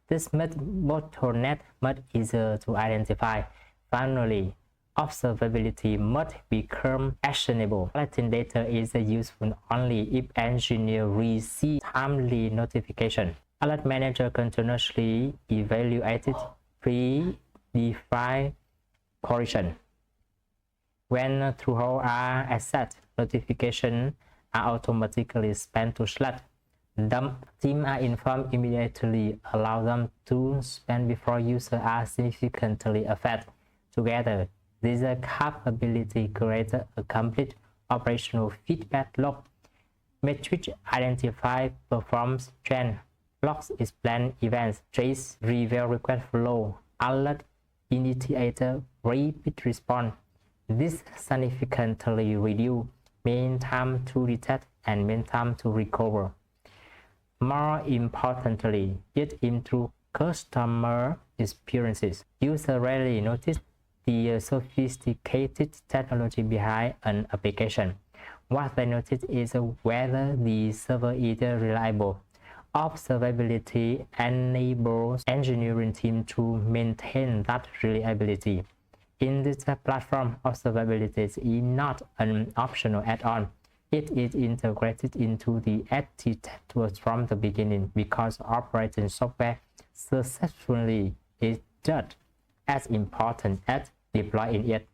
This makes bottleneck much easier to identify. Finally, observability must become actionable. Collecting data is useful only if engineers receive timely notification. Alert manager continuously evaluated pre-defined correction. When thresholds are accessed, notifications are automatically spent to select. The teams are informed immediately, allow them to spend before users are significantly affected. Together, this capability creates a complete operational feedback loop. Metrics identify performance trends, logs explain events, trace reveal request flow, alert initiator rapid response. This significantly reduces mean time to detect and mean time to recover. More importantly, it improves customer experiences. Users rarely notice the sophisticated technology behind an application. What they notice is whether the server is reliable, Observability enables engineering team to maintain that reliability. In this platform, observability is not an optional add-on. It is integrated into the architecture from the beginning because operating software successfully is just as important as deploying it.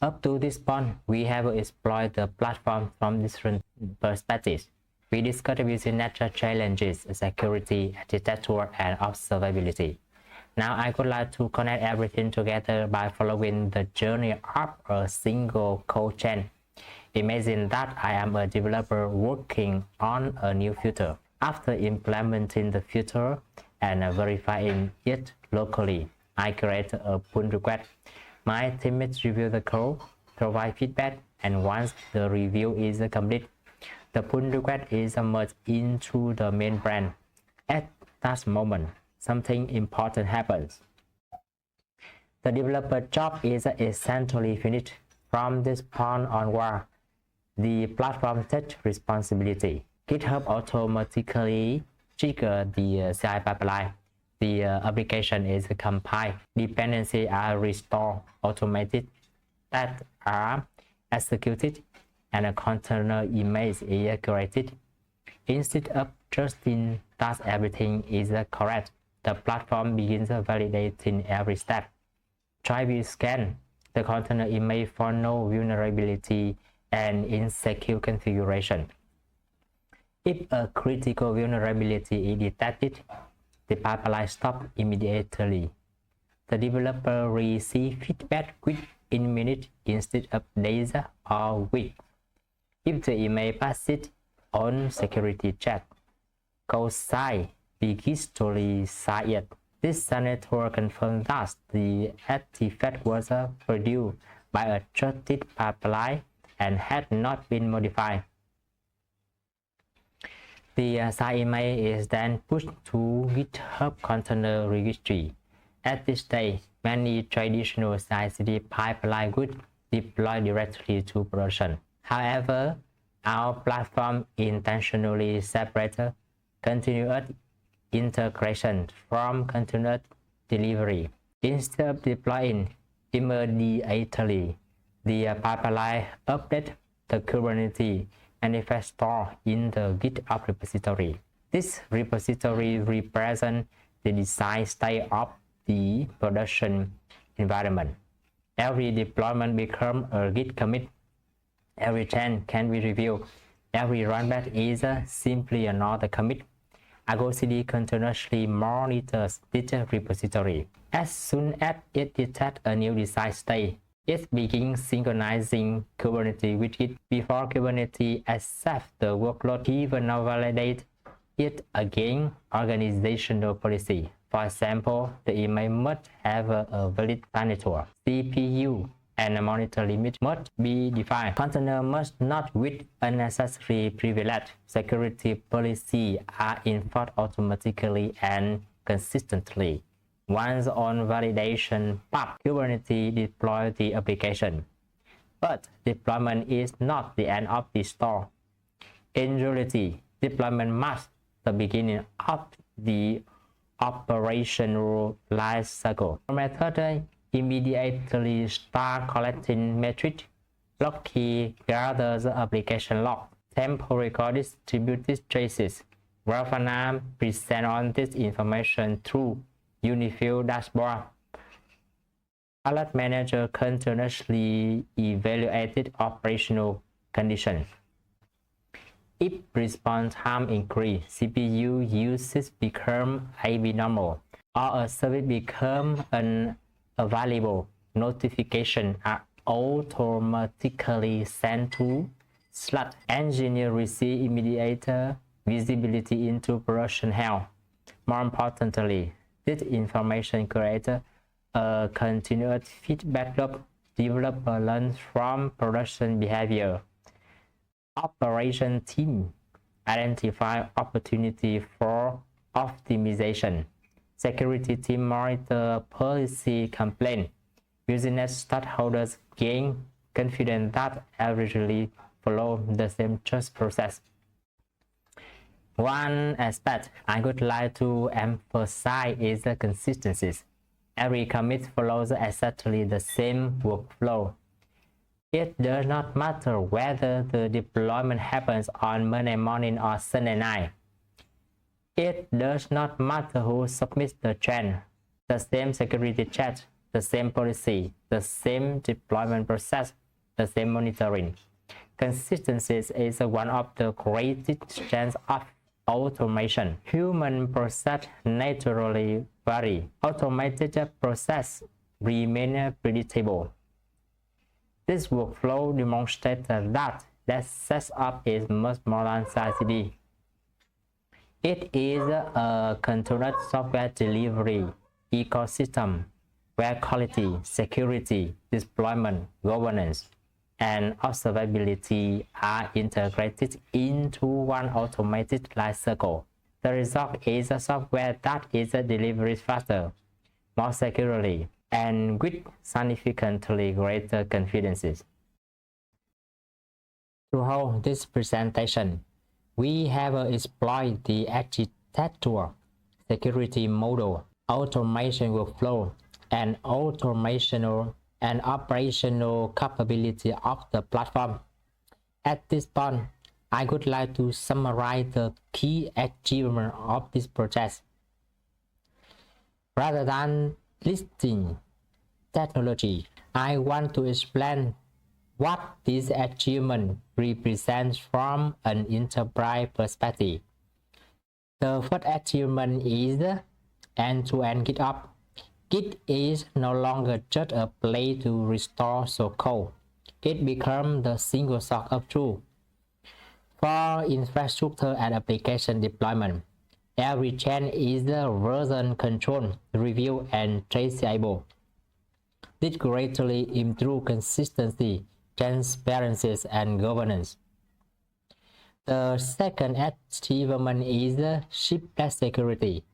Up to this point, we have explored the platform from different perspectives. We discussed using natural challenges, security, architecture, and observability. Now I would like to connect everything together by following the journey of a single code chain. Imagine that I am a developer working on a new feature. After implementing the feature and verifying it locally, I create a pull request. My teammates review the code, provide feedback, and once the review is complete, the pull request is merged into the main branch. At that moment, something important happens. The developer job is essentially finished. From this point onward, the platform takes responsibility. GitHub automatically triggers the CI pipeline. The application is compiled. Dependencies are restored, automated, that are executed, and a container image is created. Instead of trusting that everything is correct, the platform begins validating every step. Trivy scan the container image for no vulnerability and insecure configuration. If a critical vulnerability is detected, the pipeline stops immediately. The developer receives feedback within minutes instead of days or weeks. If the image passes on security check, Cosign begins to resign it. This senator confirms that the artifact was produced by a trusted pipeline and had not been modified. The signed image is then pushed to GitHub container registry. At this stage, many traditional CI/CD pipelines would deploy directly to production. However, our platform intentionally separates continuous integration from continuous delivery. Instead of deploying immediately, the pipeline updates the Kubernetes manifesto in the GitOps repository. This repository represents the design state of the production environment. Every deployment becomes a Git commit. Every change can be reviewed. Every rollback is simply another commit. Argo CD continuously monitors this repository. As soon as it detects a new design state, it begins synchronizing Kubernetes with it. Before Kubernetes accepts the workload, Kyverno validates it against organizational policy. For example, the email must have a valid signature. CPU and a monitor limit must be defined. Container must not with unnecessary privilege. Security policies are enforced automatically and consistently. Once on validation path, Kubernetes deploys the application. But deployment is not the end of the story. In reality, deployment marks the beginning of the operational life cycle. The method immediately start collecting metrics. Log key gathers application log. Tempo record distributed traces. Grafana present on this information through Unified dashboard. Alert manager continuously evaluated operational conditions. If response time increase, CPU usage become abnormal, or a service become unavailable, notifications are automatically sent to Slack. Engineers receive immediate visibility into production health. More importantly, this information creates a continuous feedback loop. Developer learns from production behavior. Operation team identify opportunity for optimization. Security team monitor policy complaint. Business stakeholders gain confidence that averagely follow the same trust process. One aspect I would like to emphasize is the consistency. Every commit follows exactly the same workflow. It does not matter whether the deployment happens on Monday morning or Sunday night. It does not matter who submits the change. The same security check, the same policy, the same deployment process, the same monitoring. Consistency is one of the greatest strengths of automation. Human process naturally vary. Automated process remain predictable. This workflow demonstrates that DevSecOps is much more than CI/CD. It is a continuous software delivery ecosystem where quality, security, deployment, governance, and observability are integrated into one automated lifecycle. The result is a software that is delivered faster, more securely, and with significantly greater confidence. Throughout this presentation, we have explored the architecture, security model, automation workflow, and operational capability of the platform. At this point, I would like to summarize the key achievements of this project. Rather than listing technology, I want to explain what this achievement represents from an enterprise perspective. The first achievement is end-to-end GitOps. Git is no longer just a place to restore source code. It becomes the single source of truth. For infrastructure and application deployment, every change is version controlled, reviewed, and traceable. This greatly improves consistency, transparency, and governance. The second achievement is shipless security.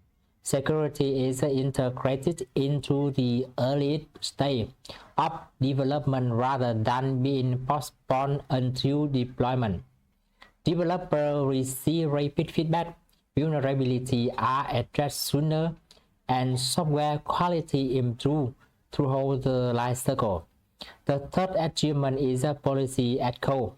Security is integrated into the early stage of development rather than being postponed until deployment. Developers receive rapid feedback, vulnerabilities are addressed sooner, and software quality improves throughout the lifecycle. The third achievement is policy at code.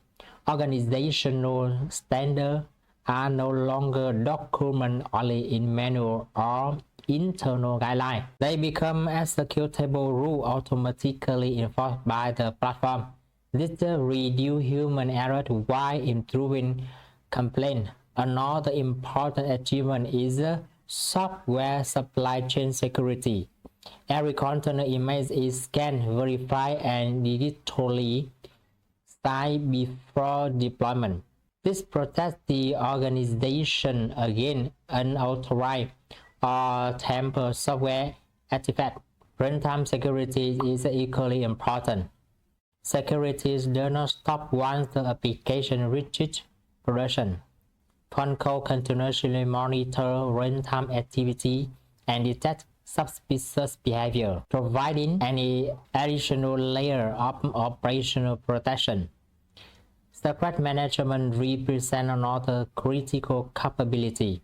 Organizational standards are no longer documented only in manual or internal guidelines. They become executable rules automatically enforced by the platform. This reduces human error while improving complaint. Another important achievement is software supply chain security. Every container image is scanned, verified, and digitally signed before deployment. This protects the organization against unauthorized or tampered software artifacts. Runtime security is equally important. Security does not stop once the application reaches production. Control continuously monitor runtime activity and detect suspicious behavior, providing an additional layer of operational protection. Secret management represents another critical capability.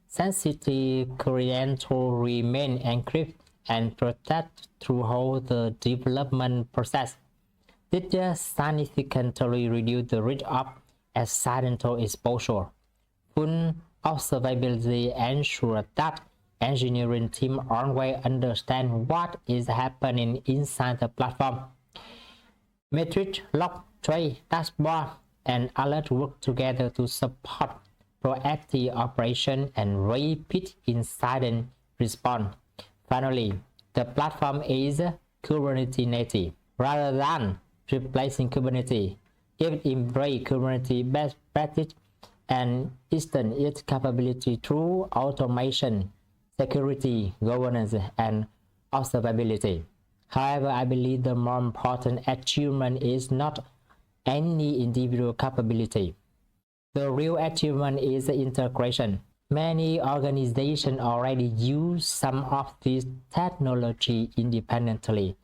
Sensitive credentials remain encrypted and protected throughout the development process. This significantly reduces the risk of accidental exposure. Full observability ensures that engineering teams always understand what is happening inside the platform. Metrics, log, trace, dashboard, and alert work together to support proactive operation and rapid incident response. Finally, the platform is Kubernetes native. Rather than replacing Kubernetes, it embraces Kubernetes best practice and extends its capability through automation, security, governance, and observability. However, I believe the more important achievement is not any individual capability. The real achievement is the integration. Many organizations already use some of this technology independently.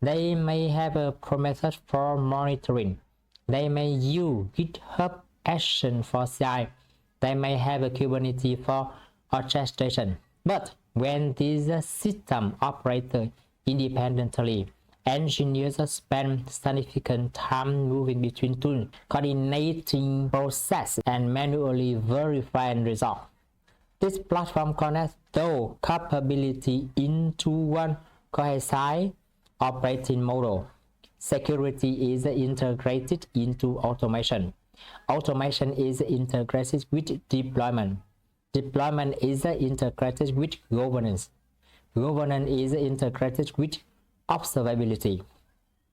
They may have a Prometheus for monitoring. They may use GitHub Action for CI They may have a Kubernetes for orchestration, but when these systems operate independently, engineers spend significant time moving between tools, coordinating processes, and manually verifying results. This platform connects those capabilities into one cohesive operating model. Security is integrated into automation. Automation is integrated with deployment. Deployment is integrated with governance. Governance is integrated with observability.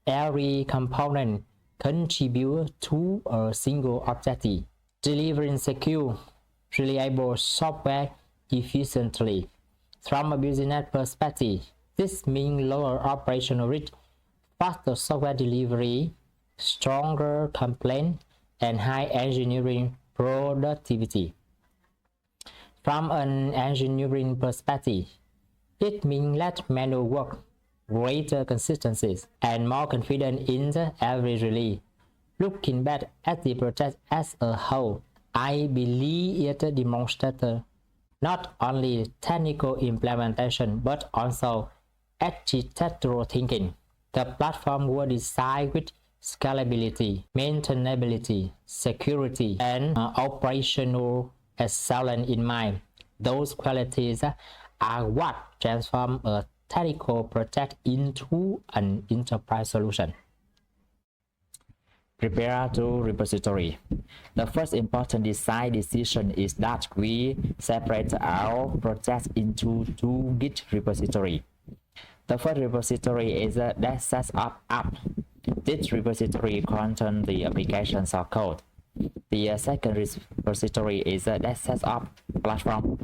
Every component contributes to a single objective, delivering secure, reliable software efficiently. From a business perspective, this means lower operational risk, faster software delivery, stronger complaint, and high engineering productivity. From an engineering perspective, it means less manual work, greater consistency, and more confidence in every release. Looking back at the project as a whole, I believe it demonstrated not only technical implementation but also architectural thinking. The platform was designed with scalability, maintainability, security, and operational excellence in mind. Those qualities are what transform a technical project into an enterprise solution. Prepare to repository. The first important design decision is that we separate our project into two Git repositories. The first repository is a DevSecOps app. This repository contains the application source code. The second repository is a DevSecOps platform.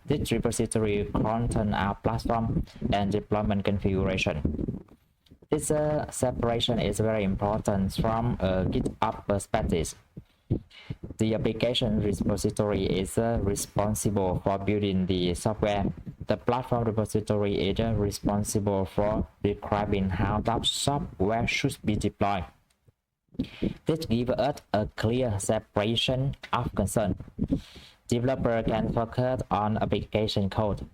This repository contains our platform and deployment configuration. This separation is very important from a GitOps perspective. The application repository is responsible for building the software. The platform repository is responsible for describing how that software should be deployed. This gives us a clear separation of concern. Developers can focus on application code,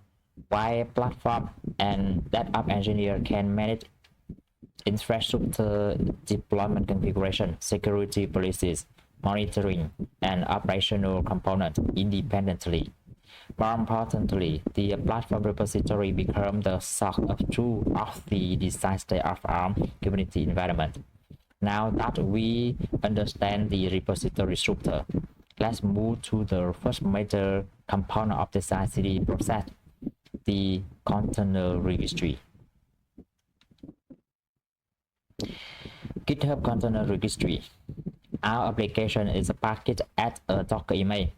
while platform and DevOps engineer can manage infrastructure deployment configuration, security policies, monitoring, and operational components independently. More importantly, the platform repository becomes the source of truth of the design state of our Kubernetes environment. Now that we understand the repository structure, let's move to the first major component of the CI/CD process, the container registry. GitHub Container Registry. Our application is packaged as a Docker image.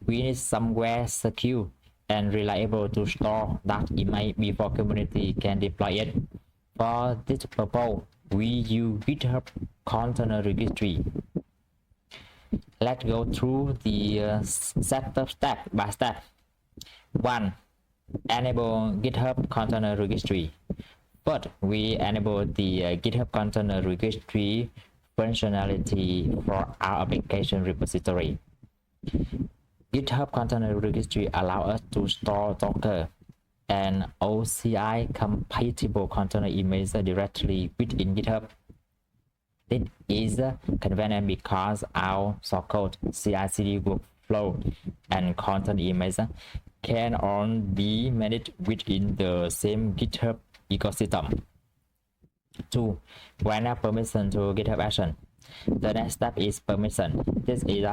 We need somewhere secure and reliable to store that image before Kubernetes can deploy it. For this purpose, we use GitHub Container Registry. Let's go through the setup step by step. 1. Enable GitHub Container Registry. First, we enable the GitHub Container Registry functionality for our application repository. GitHub Container Registry allows us to store Docker and OCI compatible container images directly within GitHub. This is convenient because our source code, CI/CD workflow, and container images can all be managed within the same GitHub ecosystem. 2. Grant permission to GitHub action. The next step is permission. This is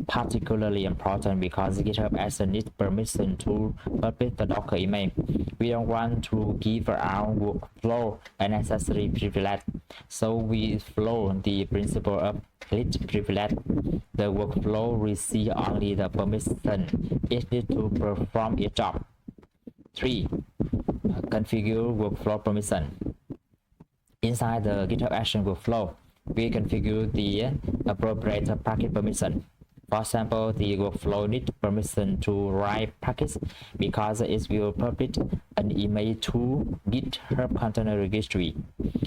particularly important because GitHub action needs permission to publish the Docker image. We don't want to give our workflow unnecessary privilege, so we follow the principle of least privilege. The workflow receives only the permission it needs to perform its job. 3. Configure workflow permission. Inside the GitHub action workflow, we configure the appropriate package permission. For example, the workflow needs permission to write packets because it will publish an image to GitHub container registry.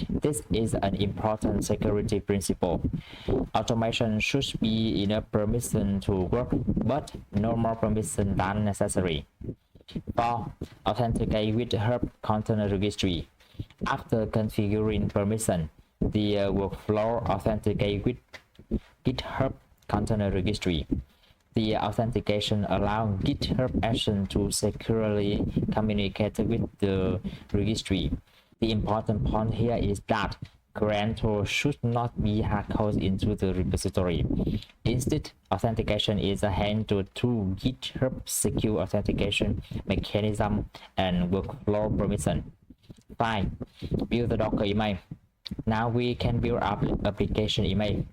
This is an important security principle. Automation should be enough permission to work, but no more permission than necessary. 4. Authenticate with GitHub container registry. After configuring permission, the workflow authenticates with GitHub container registry. The authentication allows GitHub action to securely communicate with the registry. The important point here is that guarantor should not be hardcoded into the repository. Instead, authentication is handled through GitHub secure authentication mechanism and workflow permission. 5. Build the Docker image. Now we can build up application image.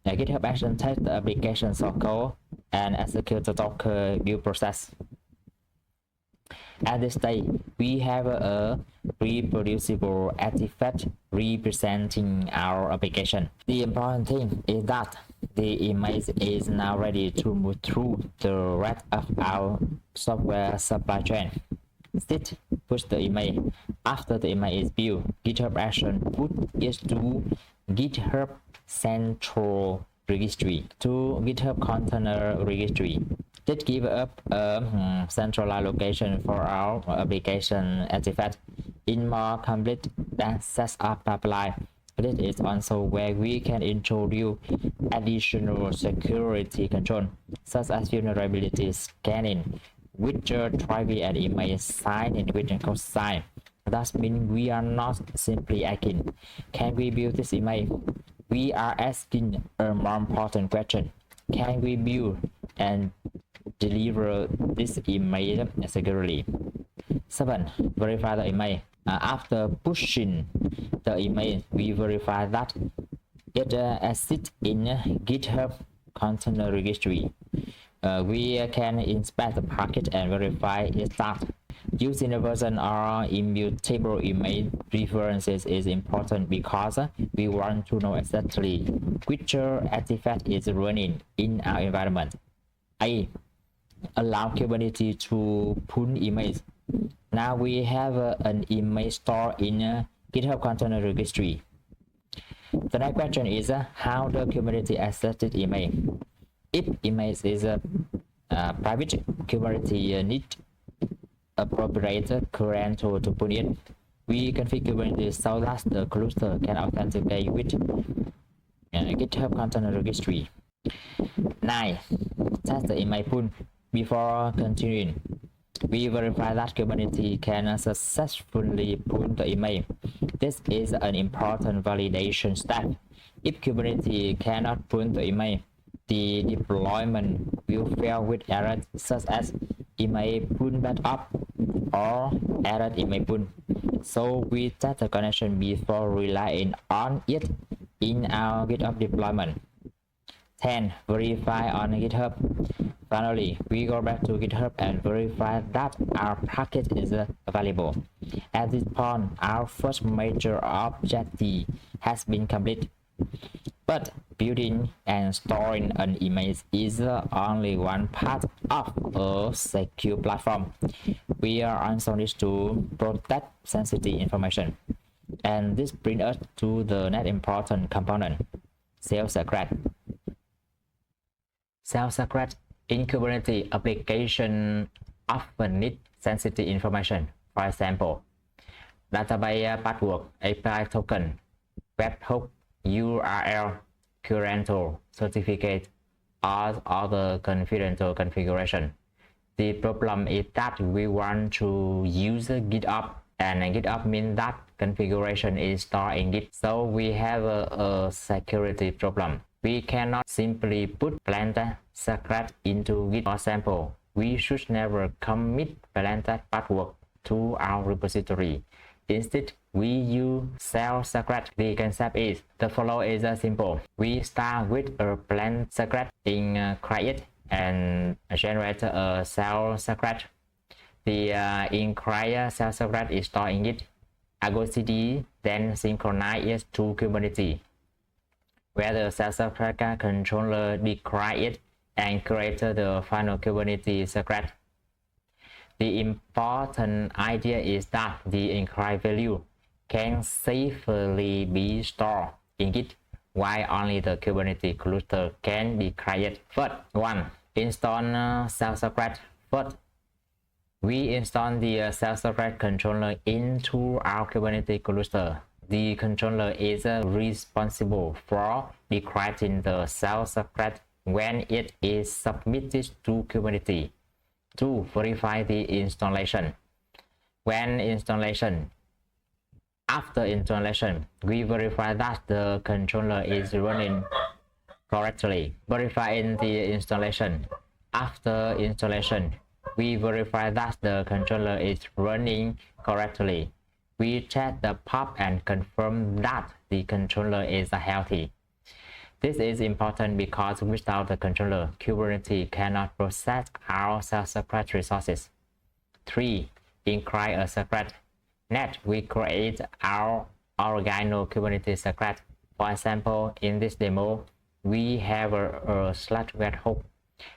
The GitHub action takes the application source code and execute the Docker build process. At this stage, we have a reproducible artifact representing our application. The important thing is that the image is now ready to move through the rest of our software supply chain. Instead, push the image. After the image is built, GitHub action put it to GitHub Central registry to GitHub container registry. This gives us a centralized location for our application artifact. In more complete than setup pipeline, this is also where we can introduce additional security control, such as vulnerability scanning, with Trivy and image sign with Cosign. That means we are not simply asking, can we build this image? We are asking a more important question. Can we build and deliver this image securely? 7. Verify the image. After pushing the image, we verify that it exists in GitHub container registry. We can inspect the package and verify its status. Using a version or immutable image references is important because we want to know exactly which artifact is running in our environment. 8. Allow Kubernetes to pull image. Now we have an image stored in GitHub container registry. The next question is how the Kubernetes access this image. If image is private, Kubernetes needs appropriate guarantor to pull it. We configure Kubernetes so that the cluster can authenticate with GitHub container registry. 9. Test the image pool. Before continuing, we verify that Kubernetes can successfully pull the image. This is an important validation step. If Kubernetes cannot pull the image, the deployment will fail with errors such as image pull backup or error image pull. So we test the connection before relying on it in our GitOps deployment. 10. Verify on GitHub. Finally, we go back to GitHub and verify that our package is available. At this point, our first major objective has been complete. But building and storing an image is only one part of a secure platform. We are also need to protect sensitive information. And this brings us to the next important component, self-secret. Self-secret in Kubernetes application often need sensitive information. For example, database password, API token, webhook, URL, guarantor, certificate, or other confidential configuration. The problem is that we want to use GitOps, and GitOps means that configuration is stored in Git. So we have a security problem. We cannot simply put plain secret into Git. For example, we should never commit plain password to our repository. Instead, we use self-secret. The concept is the following is simple. We start with a plain secret in create and generate a self-secret. The in create self-secret is stored in Git. Argo CD then synchronize it to Kubernetes, where the self-secret controller declare it and create the final Kubernetes secret. The important idea is that the encrypted value can safely be stored in Git, while only the Kubernetes cluster can be created. First, 1. Install self-secret. First, we install the self-secret controller into our Kubernetes cluster. The controller is responsible for decrypting the self-secret when it is submitted to Kubernetes. 2. Verify the installation. When installation, after installation, we verify that the controller is running correctly. Verifying the installation. After installation, we verify that the controller is running correctly. We check the pub and confirm that the controller is healthy. This is important because without the controller, Kubernetes cannot process our self-secret resources. 3. Encrypt a secret. Next, we create our original Kubernetes secret. For example, in this demo, we have a /webhook.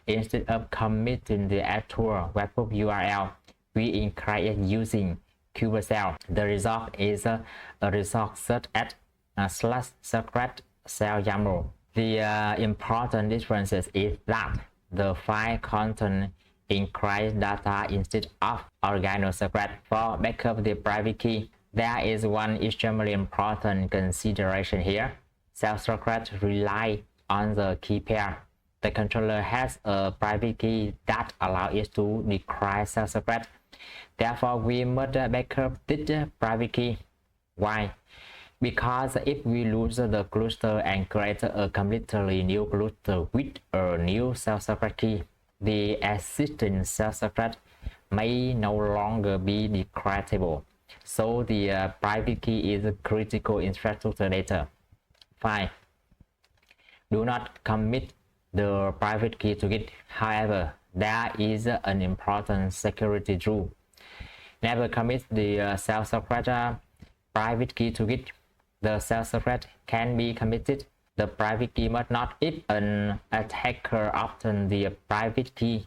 Instead of committing the actual webhook URL, we encrypt it using kubectl. The result is a result such as /secret cell YAML. The important difference is that the file contains encrypted data instead of original secret. For backup the private key, there is one extremely important consideration here. Self-secret rely on the key pair. The controller has a private key that allows it to decrypt self-secret. Therefore, we must backup this private key. Why? Because if we lose the cluster and create a completely new cluster with a new self-secret key, the existing self-secret may no longer be decryptable. So the private key is critical infrastructure data. 5. Do not commit the private key to Git. However, there is an important security rule. Never commit the self-secret private key to Git. The self-secret can be committed. The private key must not. If an attacker obtains the private key,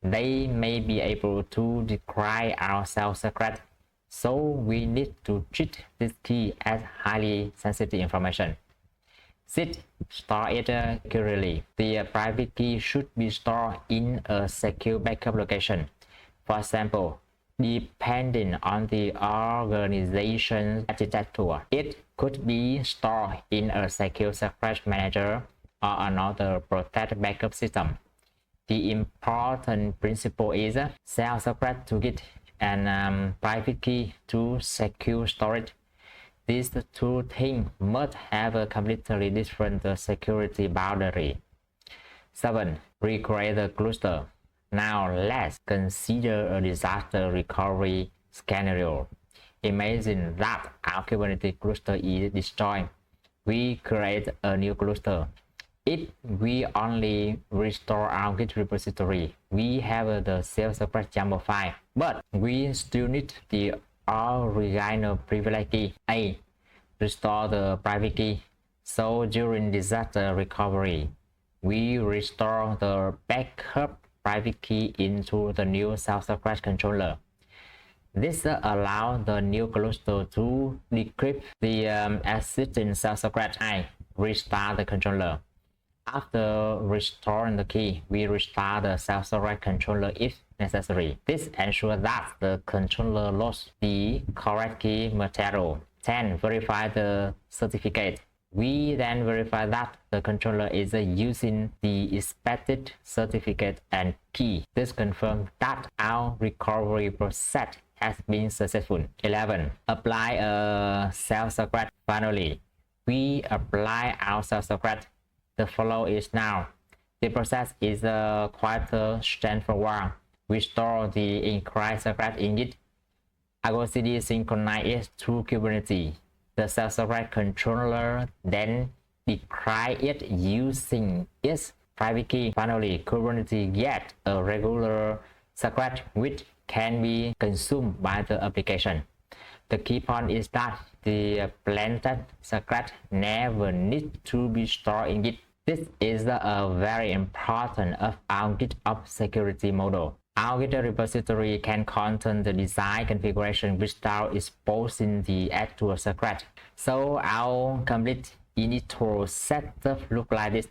they may be able to decrypt our self-secret. So we need to treat this key as highly sensitive information. 6. Store it securely. The private key should be stored in a secure backup location. For example, depending on the organization's architecture, it could be stored in a secure secret manager or another protected backup system. The important principle is self-secret to Git and private key to secure storage. These two things must have a completely different security boundary. 7. Recreate the cluster. Now let's consider a disaster recovery scenario. Imagine that our Kubernetes cluster is destroyed. We create a new cluster. If we only restore our Git repository, we have the self-secret YAML file, but we still need the original privilege key. A. Restore the private key. So during disaster recovery, we restore the backup private key into the new self-secret controller. This allows the new cluster to decrypt the existing self-secret. I restart the controller. After restoring the key, we restart the self-secret controller if necessary. This ensures that the controller loads the correct key material. 10. Verify the certificate. We then verify that the controller is using the expected certificate and key. This confirms that our recovery process has been successful. 11. Apply a self-secret. Finally, we apply our self-secret. The flow is now. The process is quite straightforward. We store the encrypted secret in Git. Argo CD synchronizes to Kubernetes. The self-secret controller then decrypts it using its private key. Finally, Kubernetes gets a regular secret which can be consumed by the application. The key point is that the planted secret never needs to be stored in Git. This is a very important of our GitOps security model. Our Git repository can contain the design configuration without exposing the actual secret. So our complete initial setup look like this.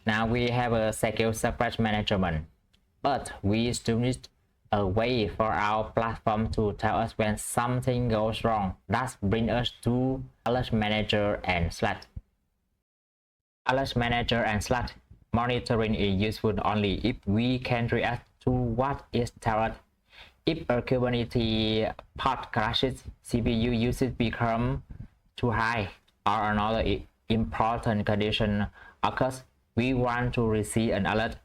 Now we have a secure secret management, but we still need a way for our platform to tell us when something goes wrong. That brings us to Alert Manager and Slack. Alert Manager and Slack monitoring is useful only if we can react to what is told. If a Kubernetes pod crashes, CPU usage becomes too high, or another important condition occurs, we want to receive an alert.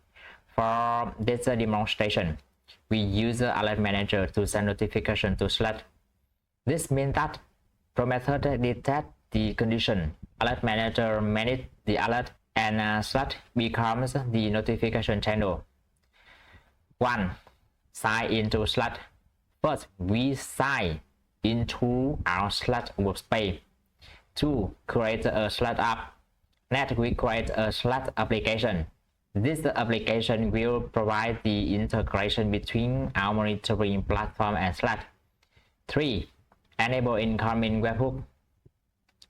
For this demonstration, we use the Alert Manager to send notification to Slack. This means that Prometheus detects the condition, Alert Manager manages the alert, and Slack becomes the notification channel. 1. Sign into Slack. First, we sign into our Slack workspace. 2. Create a Slack app. Next, we create a Slack application. This application will provide the integration between our monitoring platform and Slack. 3. Enable incoming webhook.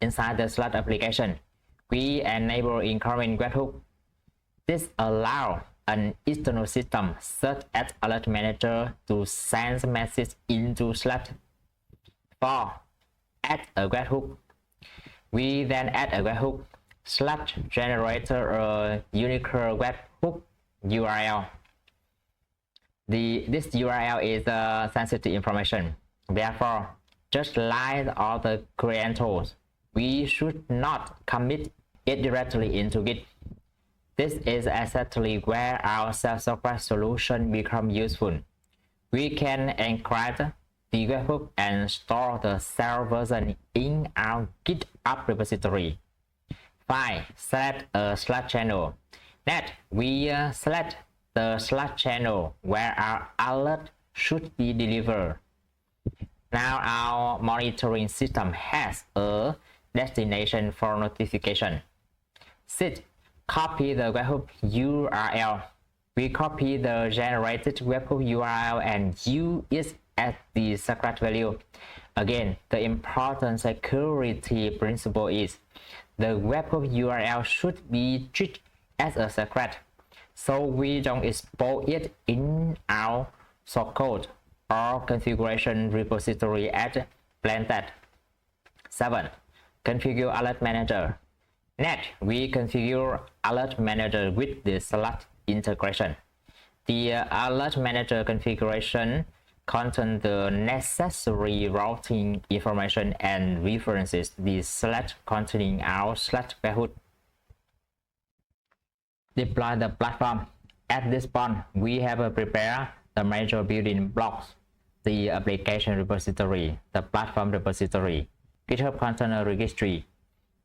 Inside the Slack application, we enable incoming webhook. This allows an external system such as Alert Manager to send messages into Slack. 4. Add a webhook. We then add a webhook. Slack generates a unique webhook URL. This URL is sensitive information. Therefore, just like all the credentials, we should not commit it directly into Git. This is exactly where our self-software solution becomes useful. We can encrypt the webhook and store the self version in our GitOps repository. 5. Select a Slack channel. Next, we select the Slack channel where our alert should be delivered. Now our monitoring system has a destination for notification. 6. Copy the webhook URL. We copy the generated webhook URL and use it as the secret value. Again, the important security principle is the webhook URL should be treated as a secret, so we don't expose it in our source code or configuration repository as planned. 7. Configure Alert Manager. Next, we configure Alert Manager with the Slack integration. The Alert Manager configuration contains the necessary routing information and references the Slack containing our Slack webhook. Deploy the platform. At this point, we have prepared the major building blocks: the application repository, the platform repository, GitHub container registry,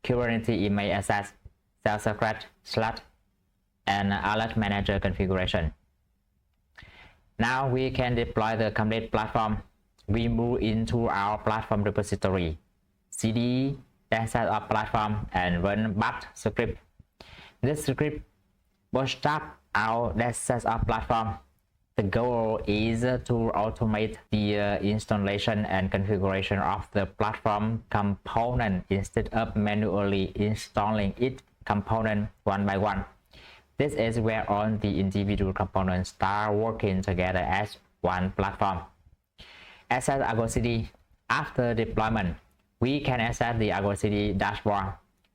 Kubernetes email access, self-secret, Slack, and Alert Manager configuration. Now we can deploy the complete platform. We move into our platform repository, cd -of platform, and run bash script. This script bootstrap our -of platform. The goal is to automate the installation and configuration of the platform component instead of manually installing each component one by one. This is where all the individual components start working together as one platform. Access Argo CD. After deployment, we can access the Argo CD dashboard.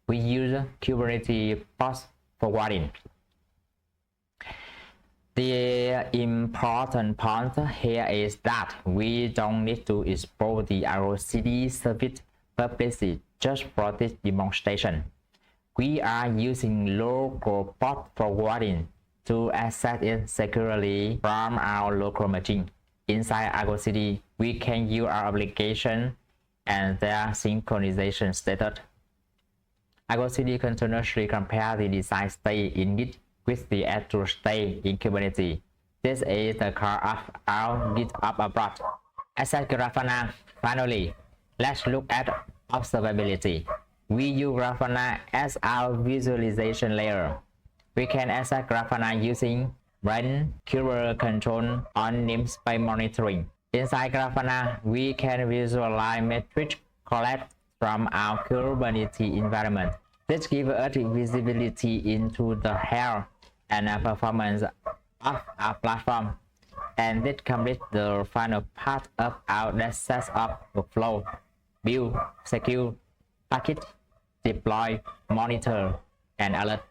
We use Kubernetes post forwarding. The important point here is that we don't need to expose the Argo CD service publicly just for this demonstration. We are using local port forwarding to access it securely from our local machine. Inside Argo CD, we can use our application and their synchronization status. Argo CD continuously compares the design state in Git with the actual state in Kubernetes. This is the core of our GitOps approach. Access Grafana. Finally, let's look at observability. We use Grafana as our visualization layer. We can access Grafana using run curve control on namespace monitoring. Inside Grafana, we can visualize metrics collected from our Kubernetes environment. This gives us visibility into the health and performance of our platform. And this completes the final part of our DevSecOps workflow: build, secure, package, deploy, monitor, and alert.